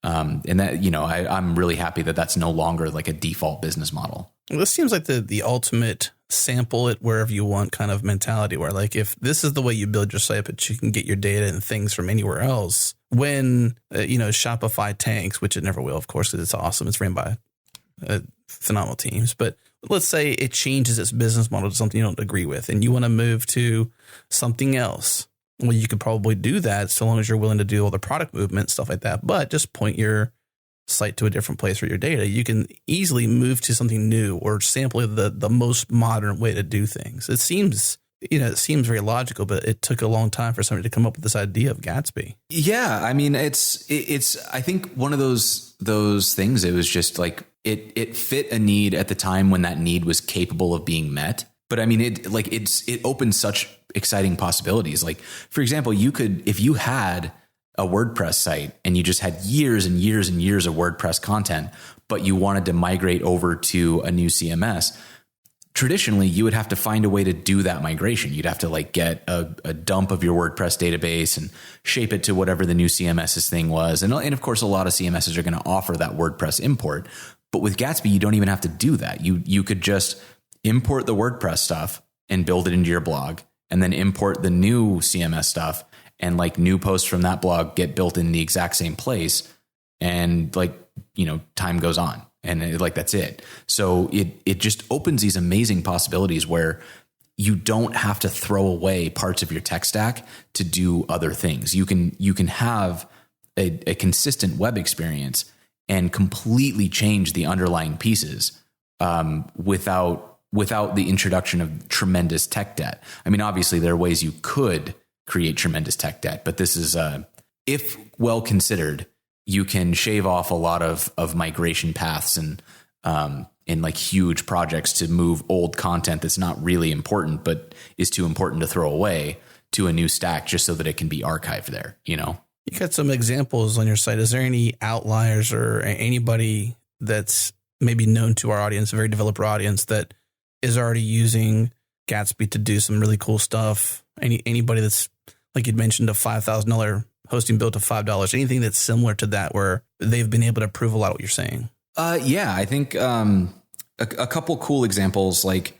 Speaker 4: And that, you know, I'm really happy that that's no longer like a default business model.
Speaker 1: Well, this seems like the ultimate sample it wherever you want kind of mentality, where like, if this is the way you build your site, but you can get your data and things from anywhere else, when, Shopify tanks, which it never will, of course, because it's awesome. It's ran by phenomenal teams. But let's say it changes its business model to something you don't agree with, and you want to move to something else. Well, you could probably do that so long as you're willing to do all the product movement, stuff like that. But just point your site to a different place for your data. You can easily move to something new or sample the most modern way to do things. It seems very logical, but it took a long time for somebody to come up with this idea of Gatsby.
Speaker 4: Yeah. I mean, it's, I think one of those things, it was just like, it fit a need at the time when that need was capable of being met. But I mean, it opens such exciting possibilities. Like, for example, if you had a WordPress site and you just had years and years and years of WordPress content, but you wanted to migrate over to a new CMS, traditionally you would have to find a way to do that migration. You'd have to like get a dump of your WordPress database and shape it to whatever the new CMS's thing was. And of course, a lot of CMSs are going to offer that WordPress import. But with Gatsby, you don't even have to do that. You could just import the WordPress stuff and build it into your blog, and then import the new CMS stuff, and like new posts from that blog get built in the exact same place. And like, time goes on, and that's it. So it just opens these amazing possibilities where you don't have to throw away parts of your tech stack to do other things. You can have a consistent web experience and completely change the underlying pieces without the introduction of tremendous tech debt. I mean, obviously there are ways you could create tremendous tech debt, but this is, if well considered, you can shave off a lot of migration paths and in like huge projects to move old content that's not really important, but is too important to throw away, to a new stack just so that it can be archived there, You
Speaker 1: got some examples on your site. Is there any outliers or anybody that's maybe known to our audience, a very developer audience, that is already using Gatsby to do some really cool stuff? Anybody that's, like you'd mentioned, a $5,000 hosting bill to $5, anything that's similar to that where they've been able to prove a lot of what you're saying?
Speaker 4: Yeah, I think a couple cool examples, like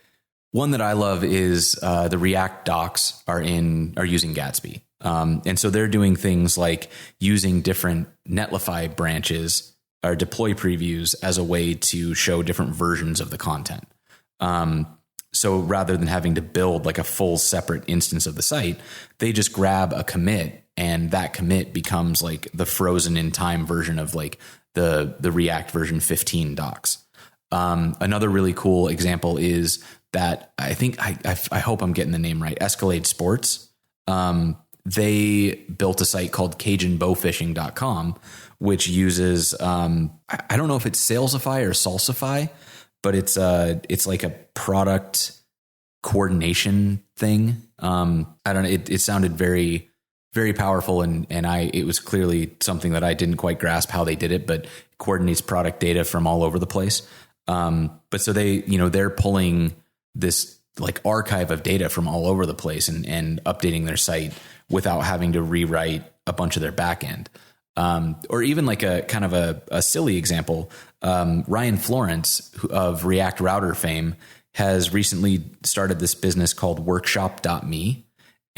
Speaker 4: one that I love is the React docs are using Gatsby. And so they're doing things like using different Netlify branches or deploy previews as a way to show different versions of the content. So rather than having to build like a full separate instance of the site, they just grab a commit, and that commit becomes like the frozen in time version of like the React version 15 docs. Another really cool example is that I think I hope I'm getting the name right. Escalade Sports. They built a site called CajunBowfishing.com, which uses, I don't know if it's Salesify or Salsify, but it's like a product coordination thing. I don't know. It sounded very, very powerful. And it was clearly something that I didn't quite grasp how they did it, but it coordinates product data from all over the place. But so they're pulling this like archive of data from all over the place and updating their site without having to rewrite a bunch of their backend. Or even like a kind of a silly example, Ryan Florence of React Router fame has recently started this business called workshop.me.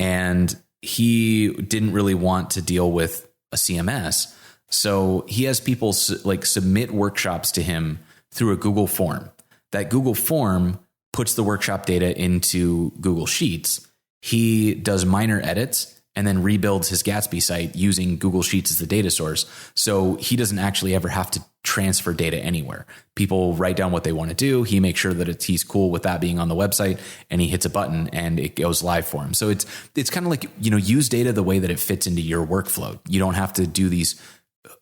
Speaker 4: And he didn't really want to deal with a CMS. So he has people like submit workshops to him through a Google form. That Google form puts the workshop data into Google Sheets. He does minor edits and then rebuilds his Gatsby site using Google Sheets as the data source. So he doesn't actually ever have to transfer data anywhere. People write down what they want to do. He makes sure that he's cool with that being on the website, and he hits a button and it goes live for him. So it's kind of like, use data the way that it fits into your workflow. You don't have to do these,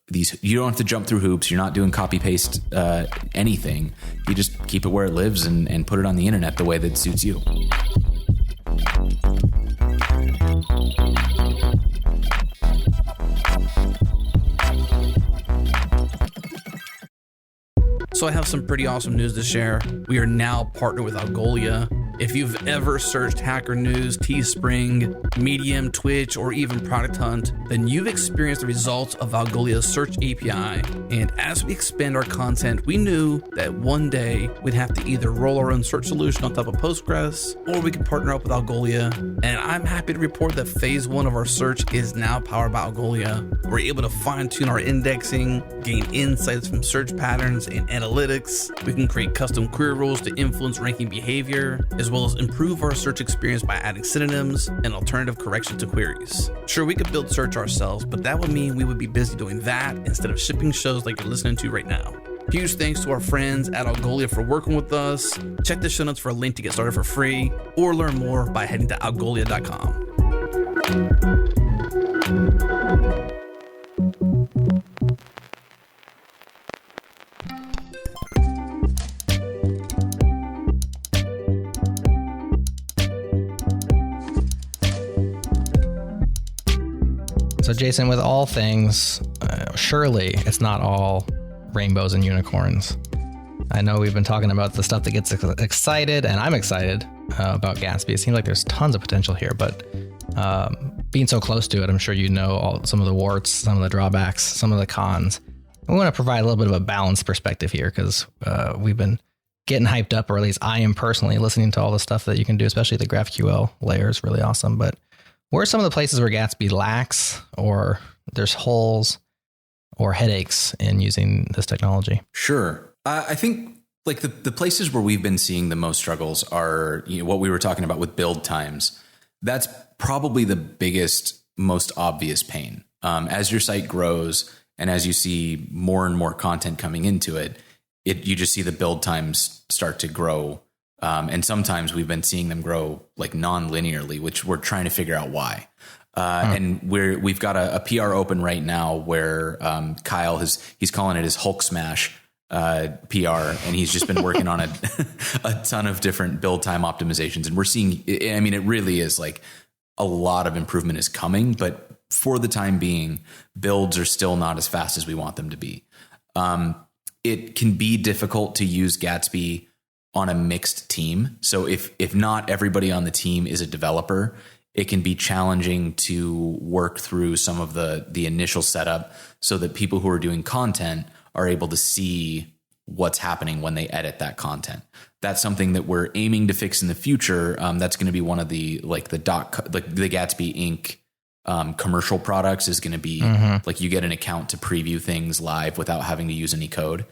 Speaker 4: you don't have to jump through hoops. You're not doing copy paste anything. You just keep it where it lives and put it on the internet the way that suits you.
Speaker 1: So I have some pretty awesome news to share. We are now partnered with Algolia. If you've ever searched Hacker News, Teespring, Medium, Twitch, or even Product Hunt, then you've experienced the results of Algolia's search API. And as we expand our content, we knew that one day we'd have to either roll our own search solution on top of Postgres, or we could partner up with Algolia. And I'm happy to report that phase 1 of our search is now powered by Algolia. We're able to fine-tune our indexing, gain insights from search patterns and analytics. We can create custom query rules to influence ranking behavior, as well as improve our search experience by adding synonyms and alternative correction to queries. Sure, we could build search ourselves, but that would mean we would be busy doing that instead of shipping shows like you're listening to right now. Huge thanks to our friends at Algolia for working with us. Check the show notes for a link to get started for free, or learn more by heading to algolia.com.
Speaker 3: So Jason, with all things, surely it's not all rainbows and unicorns. I know we've been talking about the stuff that gets excited, and I'm excited about Gatsby. It seems like there's tons of potential here, but being so close to it, I'm sure you know some of the warts, some of the drawbacks, some of the cons. We want to provide a little bit of a balanced perspective here because we've been getting hyped up, or at least I am personally listening to all the stuff that you can do, especially the GraphQL layer is really awesome. But where are some of the places where Gatsby lacks, or there's holes or headaches in using this technology?
Speaker 4: Sure. I think like the places where we've been seeing the most struggles are what we were talking about with build times. That's probably the biggest, most obvious pain. As your site grows and as you see more and more content coming into it, you just see the build times start to grow. And sometimes we've been seeing them grow like non-linearly, which we're trying to figure out why. And we've got a PR open right now where Kyle he's calling it his Hulk Smash PR, and he's just been working on a ton of different build time optimizations. And we're seeing, I mean, it really is like a lot of improvement is coming, but for the time being, builds are still not as fast as we want them to be. It can be difficult to use Gatsby on a mixed team. So if not everybody on the team is a developer, it can be challenging to work through some of the initial setup so that people who are doing content are able to see what's happening when they edit that content. That's something that we're aiming to fix in the future. That's going to be one of the the Gatsby Inc. Commercial products is going to be like you get an account to preview things live without having to use any code.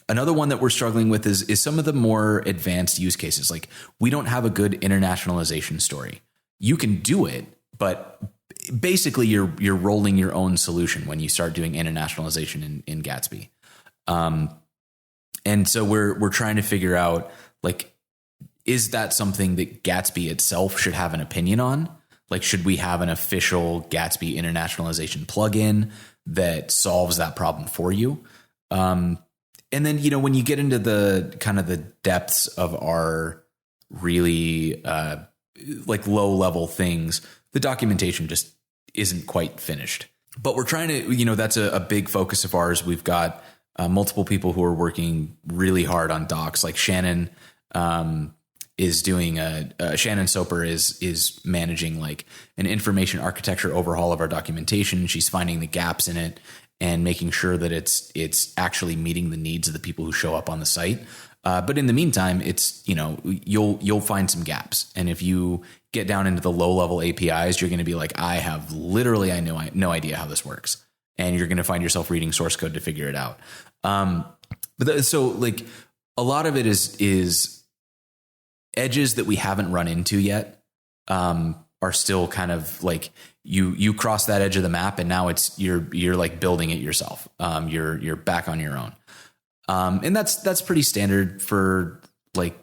Speaker 4: Another one that we're struggling with is some of the more advanced use cases. Like we don't have a good internationalization story. You can do it, but basically you're rolling your own solution when you start doing internationalization in Gatsby. And so we're trying to figure out, like, is that something that Gatsby itself should have an opinion on? Like, should we have an official Gatsby internationalization plugin that solves that problem for you? And then, when you get into the kind of the depths of our really low level things, the documentation just isn't quite finished. But we're trying to, that's a big focus of ours. We've got multiple people who are working really hard on docs. Like Shannon is doing Shannon Soper is managing like an information architecture overhaul of our documentation. She's finding the gaps in it and making sure that it's actually meeting the needs of the people who show up on the site. But in the meantime, it's, you'll find some gaps. And if you get down into the low level APIs, you're going to be like, I have literally no idea how this works. And you're going to find yourself reading source code to figure it out. So like a lot of it is edges that we haven't run into yet, are still kind of like you cross that edge of the map and now you're like building it yourself. You're back on your own. And that's pretty standard for like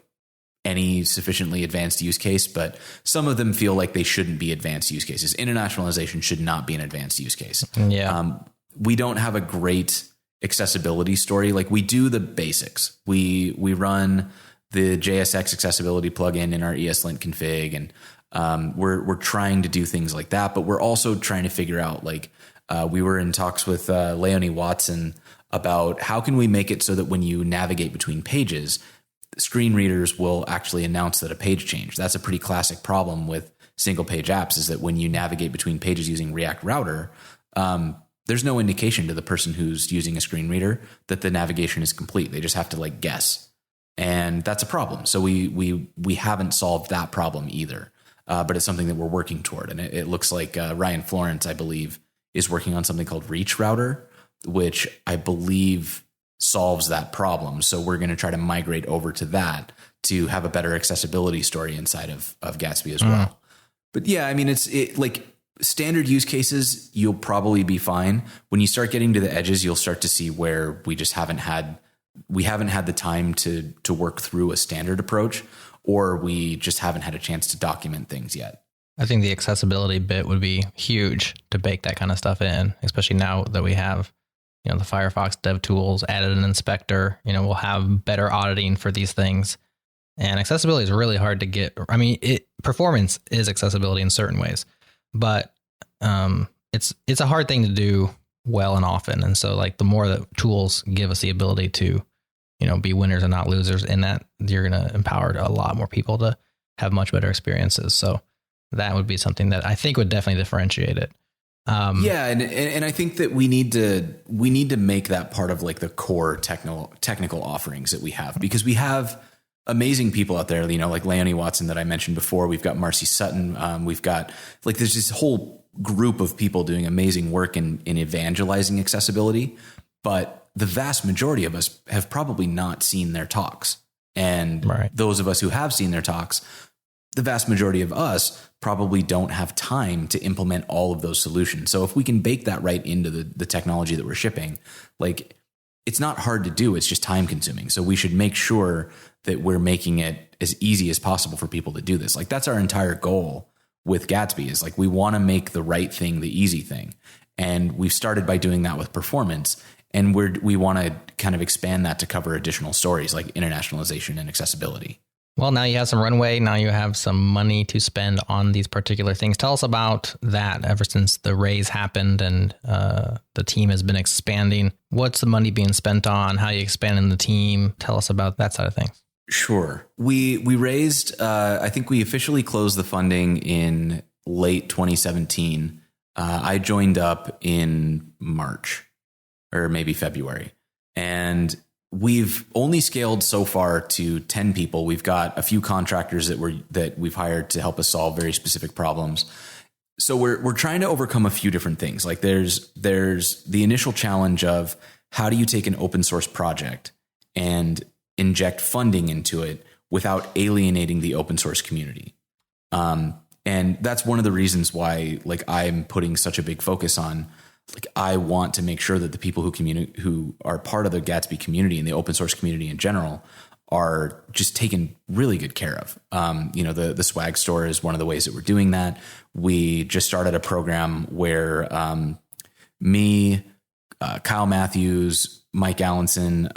Speaker 4: any sufficiently advanced use case, but some of them feel like they shouldn't be advanced use cases. Internationalization should not be an advanced use case.
Speaker 3: Yeah.
Speaker 4: We don't have a great accessibility story. Like we do the basics. We run the JSX accessibility plugin in our ESLint config, and we're trying to do things like that, but we're also trying to figure out like we were in talks with Leonie Watson about how can we make it so that when you navigate between pages, screen readers will actually announce that a page changed. That's a pretty classic problem with single page apps, is that when you navigate between pages using React Router, there's no indication to the person who's using a screen reader that the navigation is complete. They just have to like guess. And that's a problem. So we haven't solved that problem either. But it's something that we're working toward. And it looks like Ryan Florence, I believe, is working on something called Reach Router, which I believe solves that problem. So we're going to try to migrate over to that to have a better accessibility story inside of Gatsby as well. But yeah, I mean, it's like standard use cases, you'll probably be fine. When you start getting to the edges, you'll start to see where we haven't had the time to work through a standard approach, or we just haven't had a chance to document things yet.
Speaker 3: I think the accessibility bit would be huge to bake that kind of stuff in, especially now that we have, the Firefox dev tools, added an inspector, we'll have better auditing for these things. And accessibility is really hard to get. I mean, performance is accessibility in certain ways, but it's a hard thing to do well and often. And so like the more that tools give us the ability to, be winners and not losers in that, you're going to empower a lot more people to have much better experiences. So that would be something that I think would definitely differentiate it.
Speaker 4: Yeah. And I think that we need to make that part of like the core technical offerings that we have, because we have amazing people out there, like Leonie Watson that I mentioned before. We've got Marcy Sutton. We've got like, there's this whole group of people doing amazing work in evangelizing accessibility, but the vast majority of us have probably not seen their talks. And those of us who have seen their talks, the vast majority of us probably don't have time to implement all of those solutions. So if we can bake that right into the technology that we're shipping, like it's not hard to do. It's just time consuming. So we should make sure that we're making it as easy as possible for people to do this. Like that's our entire goal with Gatsby, is like, we want to make the right thing the easy thing. And we've started by doing that with performance. And we want to kind of expand that to cover additional stories like internationalization and accessibility.
Speaker 3: Well, now you have some runway. Now you have some money to spend on these particular things. Tell us about that. Ever since the raise happened and the team has been expanding, what's the money being spent on? How are you expanding the team? Tell us about that side of things.
Speaker 4: Sure. We raised, I think we officially closed the funding in late 2017. I joined up in March or maybe February, and we've only scaled so far to 10 people. We've got a few contractors that we've hired to help us solve very specific problems. So we're trying to overcome a few different things. Like there's the initial challenge of how do you take an open source project and inject funding into it without alienating the open source community. And that's one of the reasons why like I'm putting such a big focus on, like, I want to make sure that the people who are part of the Gatsby community and the open source community in general are just taken really good care of. The swag store is one of the ways that we're doing that. We just started a program where me, Kyle Matthews, Mike Allenson,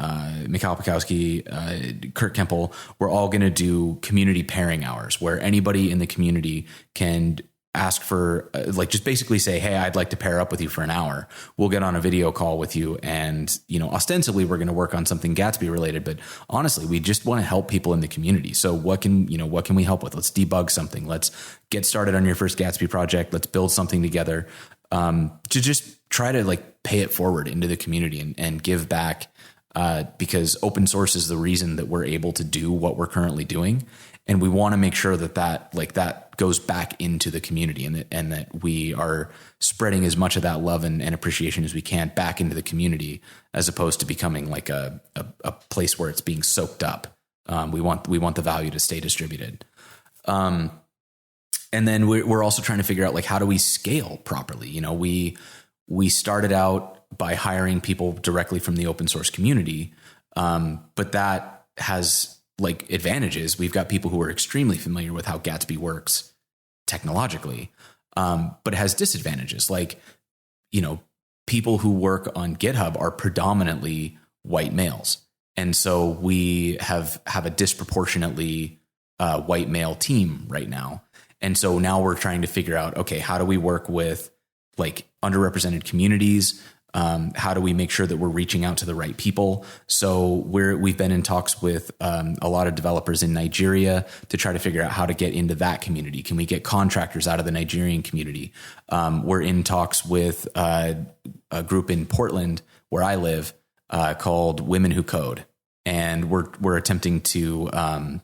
Speaker 4: Mikhail Pikowski, Kurt Kemple, we're all going to do community pairing hours where anybody in the community can ask for just basically say, hey, I'd like to pair up with you for an hour. We'll get on a video call with you. And, ostensibly we're going to work on something Gatsby related, but honestly, we just want to help people in the community. So what can we help with? Let's debug something. Let's get started on your first Gatsby project. Let's build something together, to just try to pay it forward into the community and give back, because open source is the reason that we're able to do what we're currently doing. And we want to make sure that goes back into the community, and that we are spreading as much of that love and appreciation as we can back into the community, as opposed to becoming a place where it's being soaked up. We want the value to stay distributed. And then we're also trying to figure out how do we scale properly? We started out by hiring people directly from the open source community. But that has advantages. We've got people who are extremely familiar with how Gatsby works technologically, but it has disadvantages. People who work on GitHub are predominantly white males. And so we have a disproportionately white male team right now. And so now we're trying to figure out, okay, how do we work with underrepresented communities? How do we make sure that we're reaching out to the right people? So we've been in talks with a lot of developers in Nigeria to try to figure out how to get into that community. Can we get contractors out of the Nigerian community? We're in talks with a group in Portland where I live called Women Who Code, and we're attempting to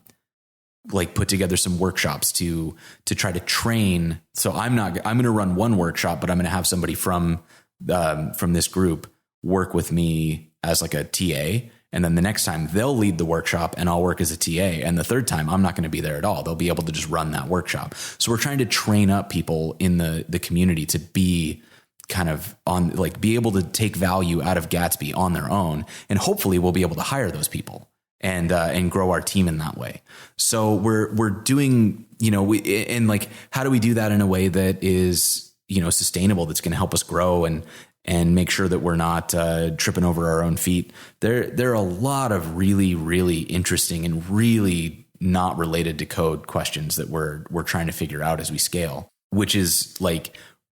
Speaker 4: put together some workshops to try to train. So I'm going to run one workshop, but I'm going to have somebody from this group work with me as a TA. And then the next time they'll lead the workshop and I'll work as a TA. And the third time I'm not going to be there at all. They'll be able to just run that workshop. So we're trying to train up people in the community to be kind of on, be able to take value out of Gatsby on their own. And hopefully we'll be able to hire those people and grow our team in that way. So we're doing, how do we do that in a way that is, sustainable, that's going to help us grow and make sure that we're not tripping over our own feet. There are a lot of really, really interesting and really not related to code questions that we're trying to figure out as we scale, which is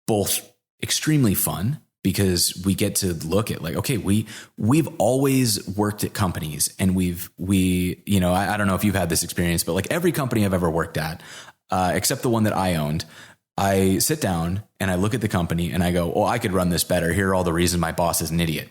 Speaker 4: both extremely fun because we get to look at okay, we've always worked at companies, and I don't know if you've had this experience, but every company I've ever worked at, except the one that I owned, I sit down and I look at the company and I go, oh, I could run this better. Here are all the reasons my boss is an idiot.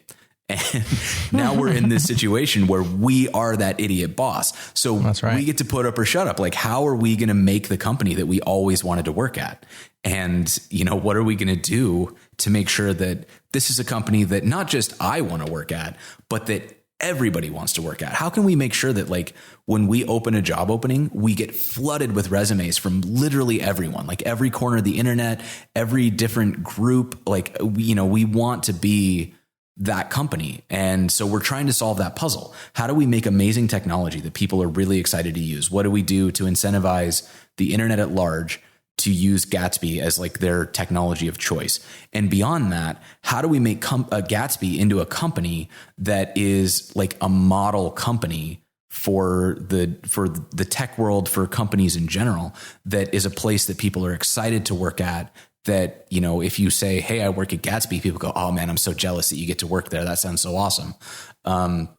Speaker 4: And now we're in this situation where we are that idiot boss. So that's right. We get to put up or shut up. How are we going to make the company that we always wanted to work at? And, what are we going to do to make sure that this is a company that not just I want to work at, but that everybody wants to work at? How can we make sure that when we open a job opening, we get flooded with resumes from literally everyone, every corner of the internet, every different group, we want to be that company. And so we're trying to solve that puzzle. How do we make amazing technology that people are really excited to use? What do we do to incentivize the internet at large to use Gatsby as their technology of choice? And beyond that, how do we make a Gatsby into a company that is a model company for the tech world, for companies in general, that is a place that people are excited to work at? That, if you say, hey, I work at Gatsby, people go, oh man, I'm so jealous that you get to work there. That sounds so awesome.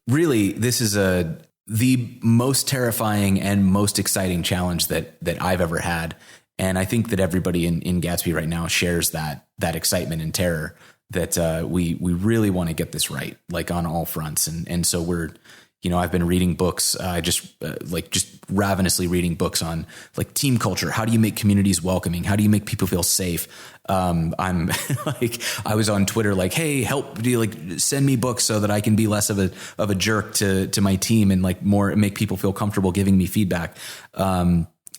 Speaker 4: Really, this is the most terrifying and most exciting challenge that I've ever had. And I think that everybody in Gatsby right now shares that excitement and terror that we really want to get this right, on all fronts. And so we're, I've been reading books, just ravenously reading books on team culture. How do you make communities welcoming? How do you make people feel safe? I'm I was on Twitter, hey, help, send me books so that I can be less of a jerk to my team and more make people feel comfortable giving me feedback.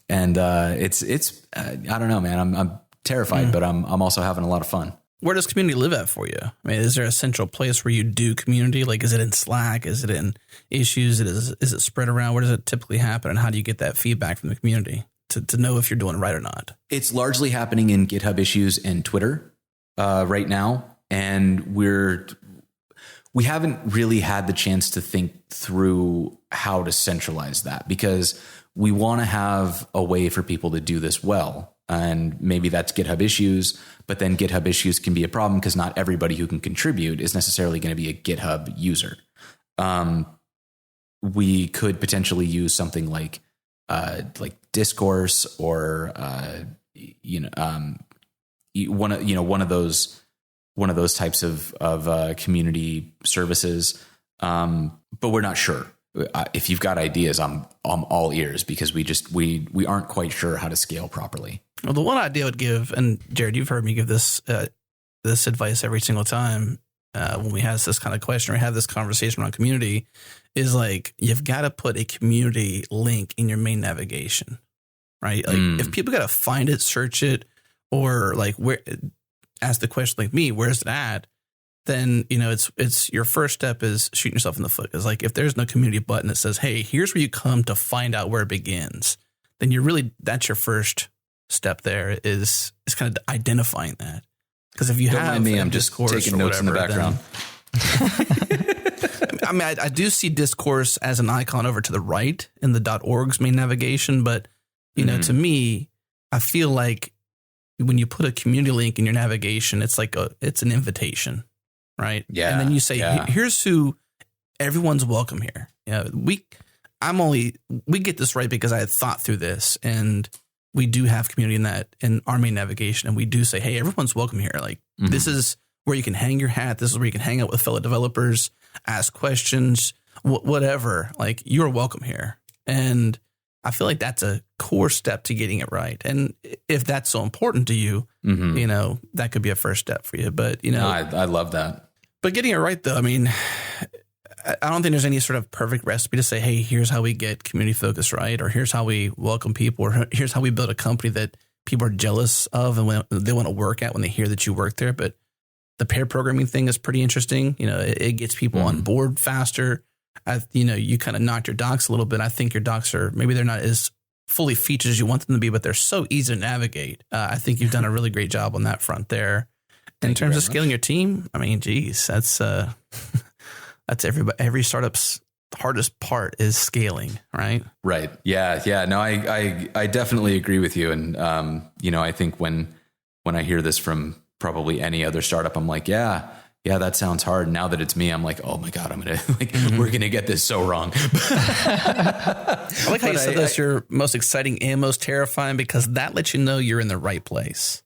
Speaker 4: It's I don't know, man, I'm terrified, but I'm also having a lot of fun.
Speaker 1: Where does community live at for you? I mean, is there a central place where you do community? Is it in Slack? Is it in issues? Is it spread around? Where does it typically happen? And how do you get that feedback from the community to know if you're doing it right or not?
Speaker 4: It's largely happening in GitHub issues and Twitter right now. And we haven't really had the chance to think through how to centralize that, because we want to have a way for people to do this well. And maybe that's GitHub issues, but then GitHub issues can be a problem because not everybody who can contribute is necessarily going to be a GitHub user. We could potentially use something like Discourse or one of those types of community services, but we're not sure. If you've got ideas, I'm all ears, because we aren't quite sure how to scale properly.
Speaker 1: Well, the one idea I would give, and Jared, you've heard me give this advice every single time when we have this kind of question or have this conversation around community, is like, you've got to put a community link in your main navigation, right? Like if people got to find it, search it, or like ask the question like me, where's it at? Then, it's your first step is shooting yourself in the foot. It's like, if there's no community button that says, hey, here's where you come to find out where it begins, then that's your first step there is kind of identifying that. Because if you
Speaker 4: Don't mind me, I'm just taking notes in the background.
Speaker 1: I mean, I do see Discourse as an icon over to the right in the .org's main navigation, but to me, I feel like when you put a community link in your navigation, it's like it's an invitation, right?
Speaker 4: Yeah.
Speaker 1: And then you say, here's who everyone's welcome here. We get this right because I had thought through this, and we do have community in our main navigation, and we do say, hey, everyone's welcome here. Like this is where you can hang your hat. This is where you can hang out with fellow developers, ask questions, whatever. Like, you're welcome here. And I feel like that's a core step to getting it right. And if that's so important to you, that could be a first step for you. But,
Speaker 4: I love that.
Speaker 1: But getting it right, though, I mean, I don't think there's any sort of perfect recipe to say, hey, here's how we get community focus right, or here's how we welcome people, or here's how we build a company that people are jealous of and they want to work at when they hear that you work there. But the pair programming thing is pretty interesting. It gets people on board faster. You kind of knocked your docs a little bit. I think your docs they're not as fully featured as you want them to be, but they're so easy to navigate. I think you've done a really great job on that front there. In terms of scaling your team, I mean, geez, that's every startup's hardest part is scaling, right?
Speaker 4: Right. Yeah. No, I definitely agree with you. And, I think when I hear this from probably any other startup, I'm like, yeah, that sounds hard. Now that it's me, I'm like, oh my God, we're going to get this so wrong.
Speaker 1: I like how you said that's your most exciting and most terrifying, because that lets you know you're in the right place.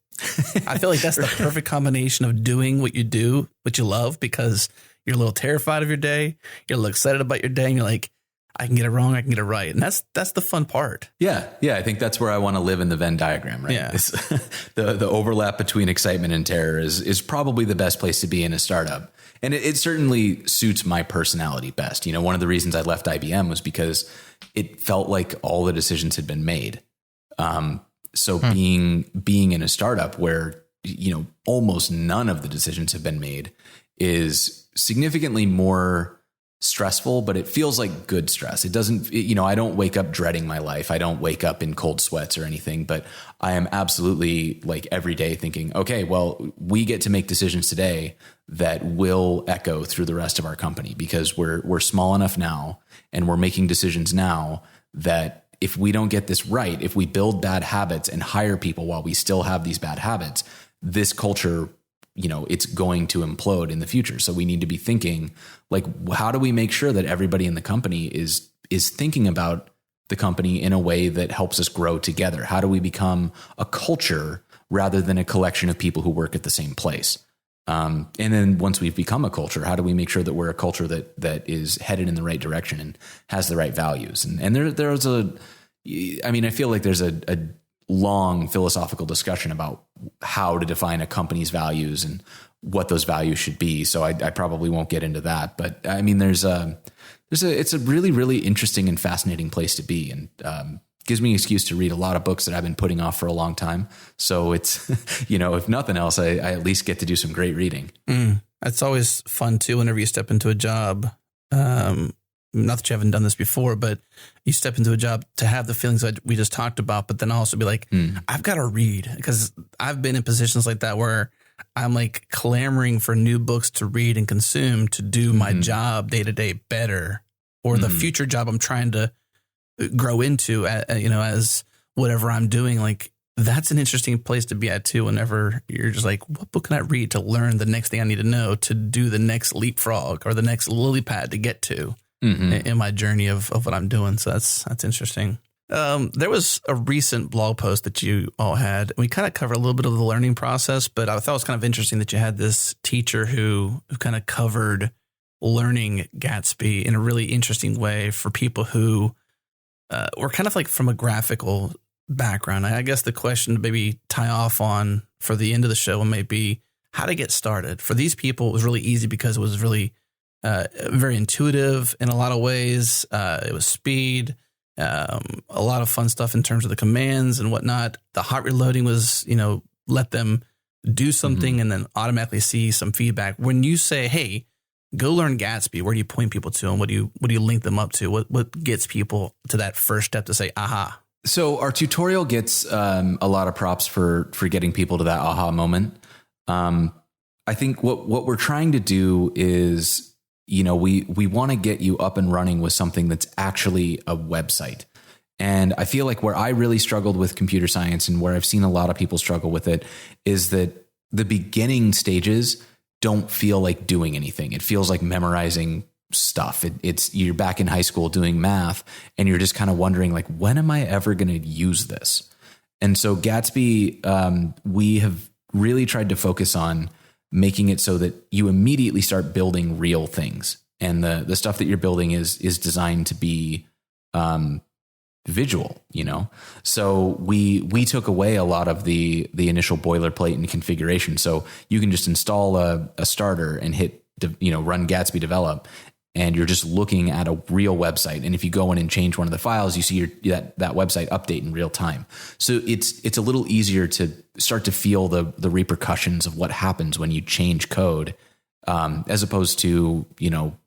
Speaker 1: I feel like that's the perfect combination of doing what you do, what you love, because you're a little terrified of your day. You're a little excited about your day, and you're like, I can get it wrong, I can get it right. And that's the fun part.
Speaker 4: Yeah. I think that's where I want to live in the Venn diagram, right?
Speaker 1: Yeah.
Speaker 4: The overlap between excitement and terror is probably the best place to be in a startup. And it certainly suits my personality best. One of the reasons I left IBM was because it felt like all the decisions had been made. So being in a startup where, almost none of the decisions have been made is significantly more stressful, but it feels like good stress. It doesn't, I don't wake up dreading my life. I don't wake up in cold sweats or anything, but I am absolutely like every day thinking, okay, well, we get to make decisions today that will echo through the rest of our company, because we're small enough now and we're making decisions now that if we don't get this right, if we build bad habits and hire people while we still have these bad habits, this culture, it's going to implode in the future. So we need to be thinking, like, how do we make sure that everybody in the company is thinking about the company in a way that helps us grow together? How do we become a culture rather than a collection of people who work at the same place? And then once we've become a culture, how do we make sure that we're a culture that is headed in the right direction and has the right values? And there's I feel like there's a long philosophical discussion about how to define a company's values and what those values should be. So I probably won't get into that, but I mean, it's a really, really interesting and fascinating place to be. And, gives me an excuse to read a lot of books that I've been putting off for a long time. So it's, if nothing else, I at least get to do some great reading.
Speaker 1: It's always fun too, whenever you step into a job, not that you haven't done this before, but you step into a job to have the feelings that we just talked about, but then also be like, I've got to read, because I've been in positions like that where I'm like clamoring for new books to read and consume to do my job day to day better, or the future job I'm trying to grow into, as whatever I'm doing. Like, that's an interesting place to be at too. Whenever you're just like, what book can I read to learn the next thing I need to know to do the next leapfrog or the next lily pad to get to in my journey of what I'm doing. So that's interesting. There was a recent blog post that you all had. We kind of covered a little bit of the learning process, but I thought it was kind of interesting that you had this teacher who kind of covered learning Gatsby in a really interesting way for people who were kind of like from a graphical background. I guess the question to maybe tie off on for the end of the show may be how to get started. For these people, it was really easy because it was really very intuitive in a lot of ways. It was speed, a lot of fun stuff in terms of the commands and whatnot. The hot reloading was, let them do something and then automatically see some feedback. When you say, hey, go learn Gatsby, where do you point people to and what do you link them up to? What gets people to that first step to say, aha?
Speaker 4: So our tutorial gets a lot of props for getting people to that aha moment. I think what we're trying to do is, we want to get you up and running with something that's actually a website. And I feel like where I really struggled with computer science and where I've seen a lot of people struggle with it is that the beginning stages don't feel like doing anything. It feels like memorizing stuff. It's you're back in high school doing math and you're just kind of wondering like, when am I ever going to use this? And so Gatsby, we have really tried to focus on making it so that you immediately start building real things. And the stuff that you're building is designed to be visual, So we took away a lot of the initial boilerplate and configuration. So you can just install a starter and hit, run Gatsby develop. And you're just looking at a real website. And if you go in and change one of the files, you see that website update in real time. So it's a little easier to start to feel the repercussions of what happens when you change code, as opposed to,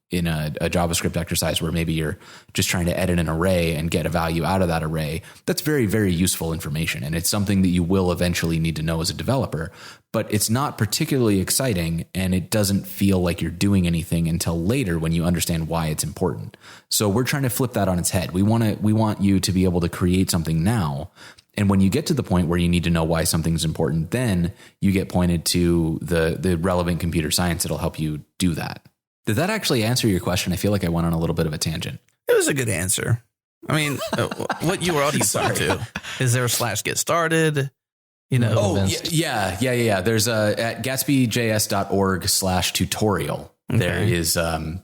Speaker 4: in a JavaScript exercise where maybe you're just trying to edit an array and get a value out of that array. That's very, very useful information. And it's something that you will eventually need to know as a developer, but it's not particularly exciting and it doesn't feel like you're doing anything until later when you understand why it's important. So we're trying to flip that on its head. We want you to be able to create something now. And when you get to the point where you need to know why something's important, then you get pointed to the relevant computer science that'll help you do that. Did that actually answer your question? I feel like I went on a little bit of a tangent.
Speaker 1: It was a good answer. I mean, what URL do you point to? Is there a /get started?
Speaker 4: Oh, yeah. There's at gatsbyjs.org/tutorial. Okay. There is,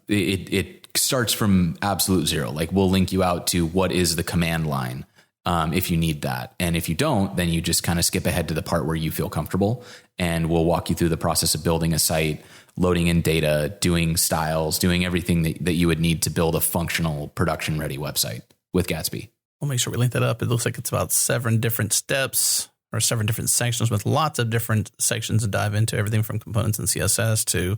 Speaker 4: it starts from absolute zero. Like we'll link you out to what is the command line. If you need that. And if you don't, then you just kind of skip ahead to the part where you feel comfortable and we'll walk you through the process of building a site, loading in data, doing styles, doing everything that you would need to build a functional production ready website with Gatsby.
Speaker 1: We'll make sure we link that up. It looks like it's about 7 different steps or 7 different sections with lots of different sections to dive into, everything from components and CSS to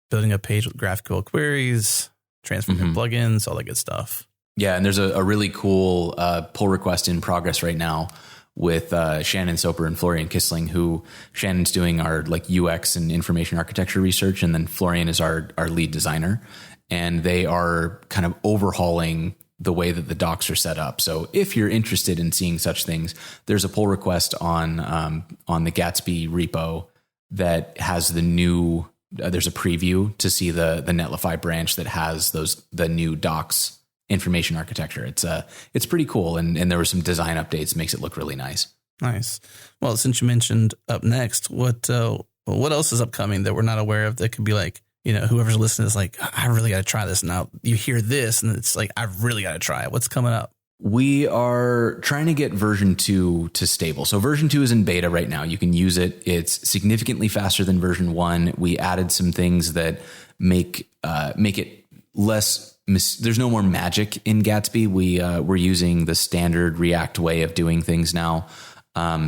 Speaker 1: building a page with GraphQL queries, transforming plugins, all that good stuff.
Speaker 4: Yeah, and there's a really cool pull request in progress right now with Shannon Soper and Florian Kissling, who Shannon's doing our UX and information architecture research, and then Florian is our lead designer. And they are kind of overhauling the way that the docs are set up. So if you're interested in seeing such things, there's a pull request on the Gatsby repo that has the new, there's a preview to see the Netlify branch that has the new docs information architecture. It's pretty cool. And there were some design updates, makes it look really nice.
Speaker 1: Nice. Well, since you mentioned up next, what else is upcoming that we're not aware of that could be like, whoever's listening is like, I really got to try this. Now you hear this and it's like, I really got to try it. What's coming up?
Speaker 4: We are trying to get version 2 to stable. So version 2 is in beta right now. You can use it. It's significantly faster than version 1. We added some things that make it less. There's no more magic in Gatsby. We're using the standard React way of doing things now.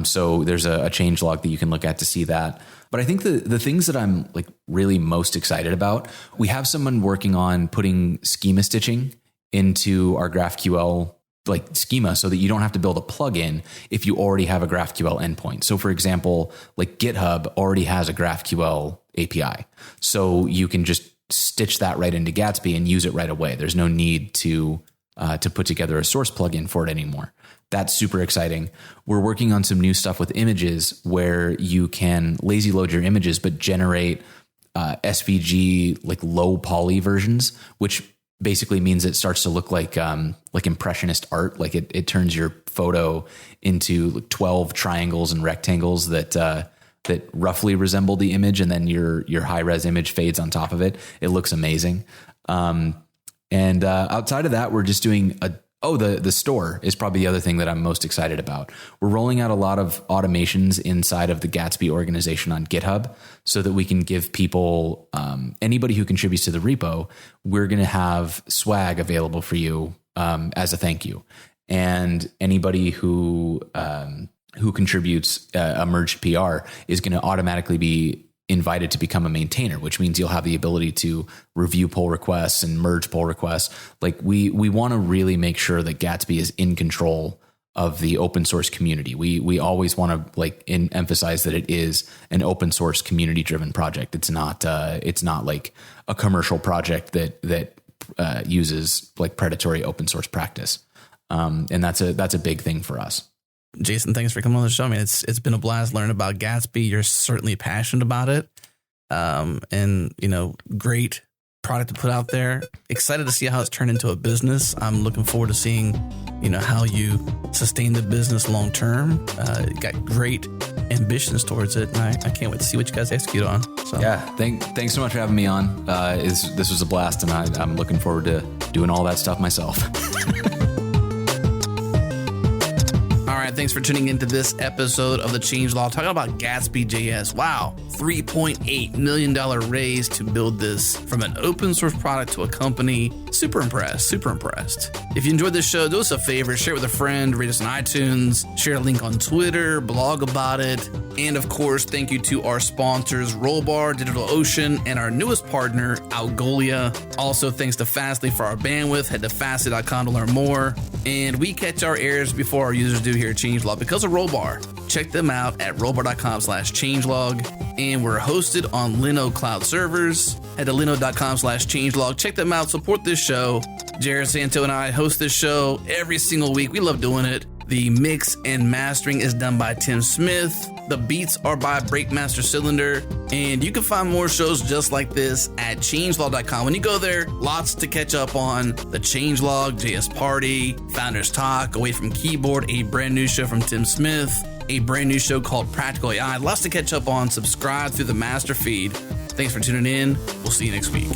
Speaker 4: So there's a changelog that you can look at to see that. But I think the things that I'm really most excited about, we have someone working on putting schema stitching into our GraphQL schema so that you don't have to build a plugin if you already have a GraphQL endpoint. So for example, GitHub already has a GraphQL API. So you can just stitch that right into Gatsby and use it right away. There's no need to put together a source plugin for it anymore. That's super exciting. We're working on some new stuff with images where you can lazy load your images, but generate SVG, like low poly versions, which basically means it starts to look like impressionist art. Like it turns your photo into 12 triangles and rectangles that roughly resemble the image, and then your high res image fades on top of it. It looks amazing. And outside of that, we're just doing the store is probably the other thing that I'm most excited about. We're rolling out a lot of automations inside of the Gatsby organization on GitHub so that we can give people, anybody who contributes to the repo, we're going to have swag available for you as a thank you. And anybody who contributes a merged PR is going to automatically be invited to become a maintainer, which means you'll have the ability to review pull requests and merge pull requests. Like we want to really make sure that Gatsby is in control of the open source community. We always want to emphasize that it is an open source community driven project. It's not like a commercial project that uses like predatory open source practice. And that's a big thing for us.
Speaker 1: Jason, thanks for coming on the show. I mean, it's been a blast learning about Gatsby. You're certainly passionate about it. And, great product to put out there. Excited to see how it's turned into a business. I'm looking forward to seeing, how you sustain the business long term. Got great ambitions towards it. And I can't wait to see what you guys execute on. So
Speaker 4: yeah, thanks so much for having me on. This was a blast, and I'm looking forward to doing all that stuff myself.
Speaker 1: All right, thanks for tuning into this episode of The Changelog, talking about Gatsby.js. Wow, $3.8 million raise to build this from an open source product to a company. Super impressed. If you enjoyed this show, do us a favor, share it with a friend, rate us on iTunes, share a link on Twitter, blog about it. And of course, thank you to our sponsors, Rollbar, DigitalOcean, and our newest partner, Algolia. Also, thanks to Fastly for our bandwidth. Head to fastly.com to learn more. And we catch our errors before our users do here at Changelog because of Rollbar. Check them out at rollbar.com/changelog. And we're hosted on Linode Cloud servers. Head to linode.com/changelog. Check them out. Support this show. Jared Santo and I host this show every single week. We love doing it. The mix and mastering is done by Tim Smith. The beats are by Breakmaster Cylinder. And you can find more shows just like this at changelog.com. When you go there, lots to catch up on. The Changelog, JS Party, Founders Talk, Away from Keyboard, a brand new show from Tim Smith, a brand new show called Practical AI. Lots to catch up on. Subscribe through the master feed. Thanks for tuning in. We'll see you next week.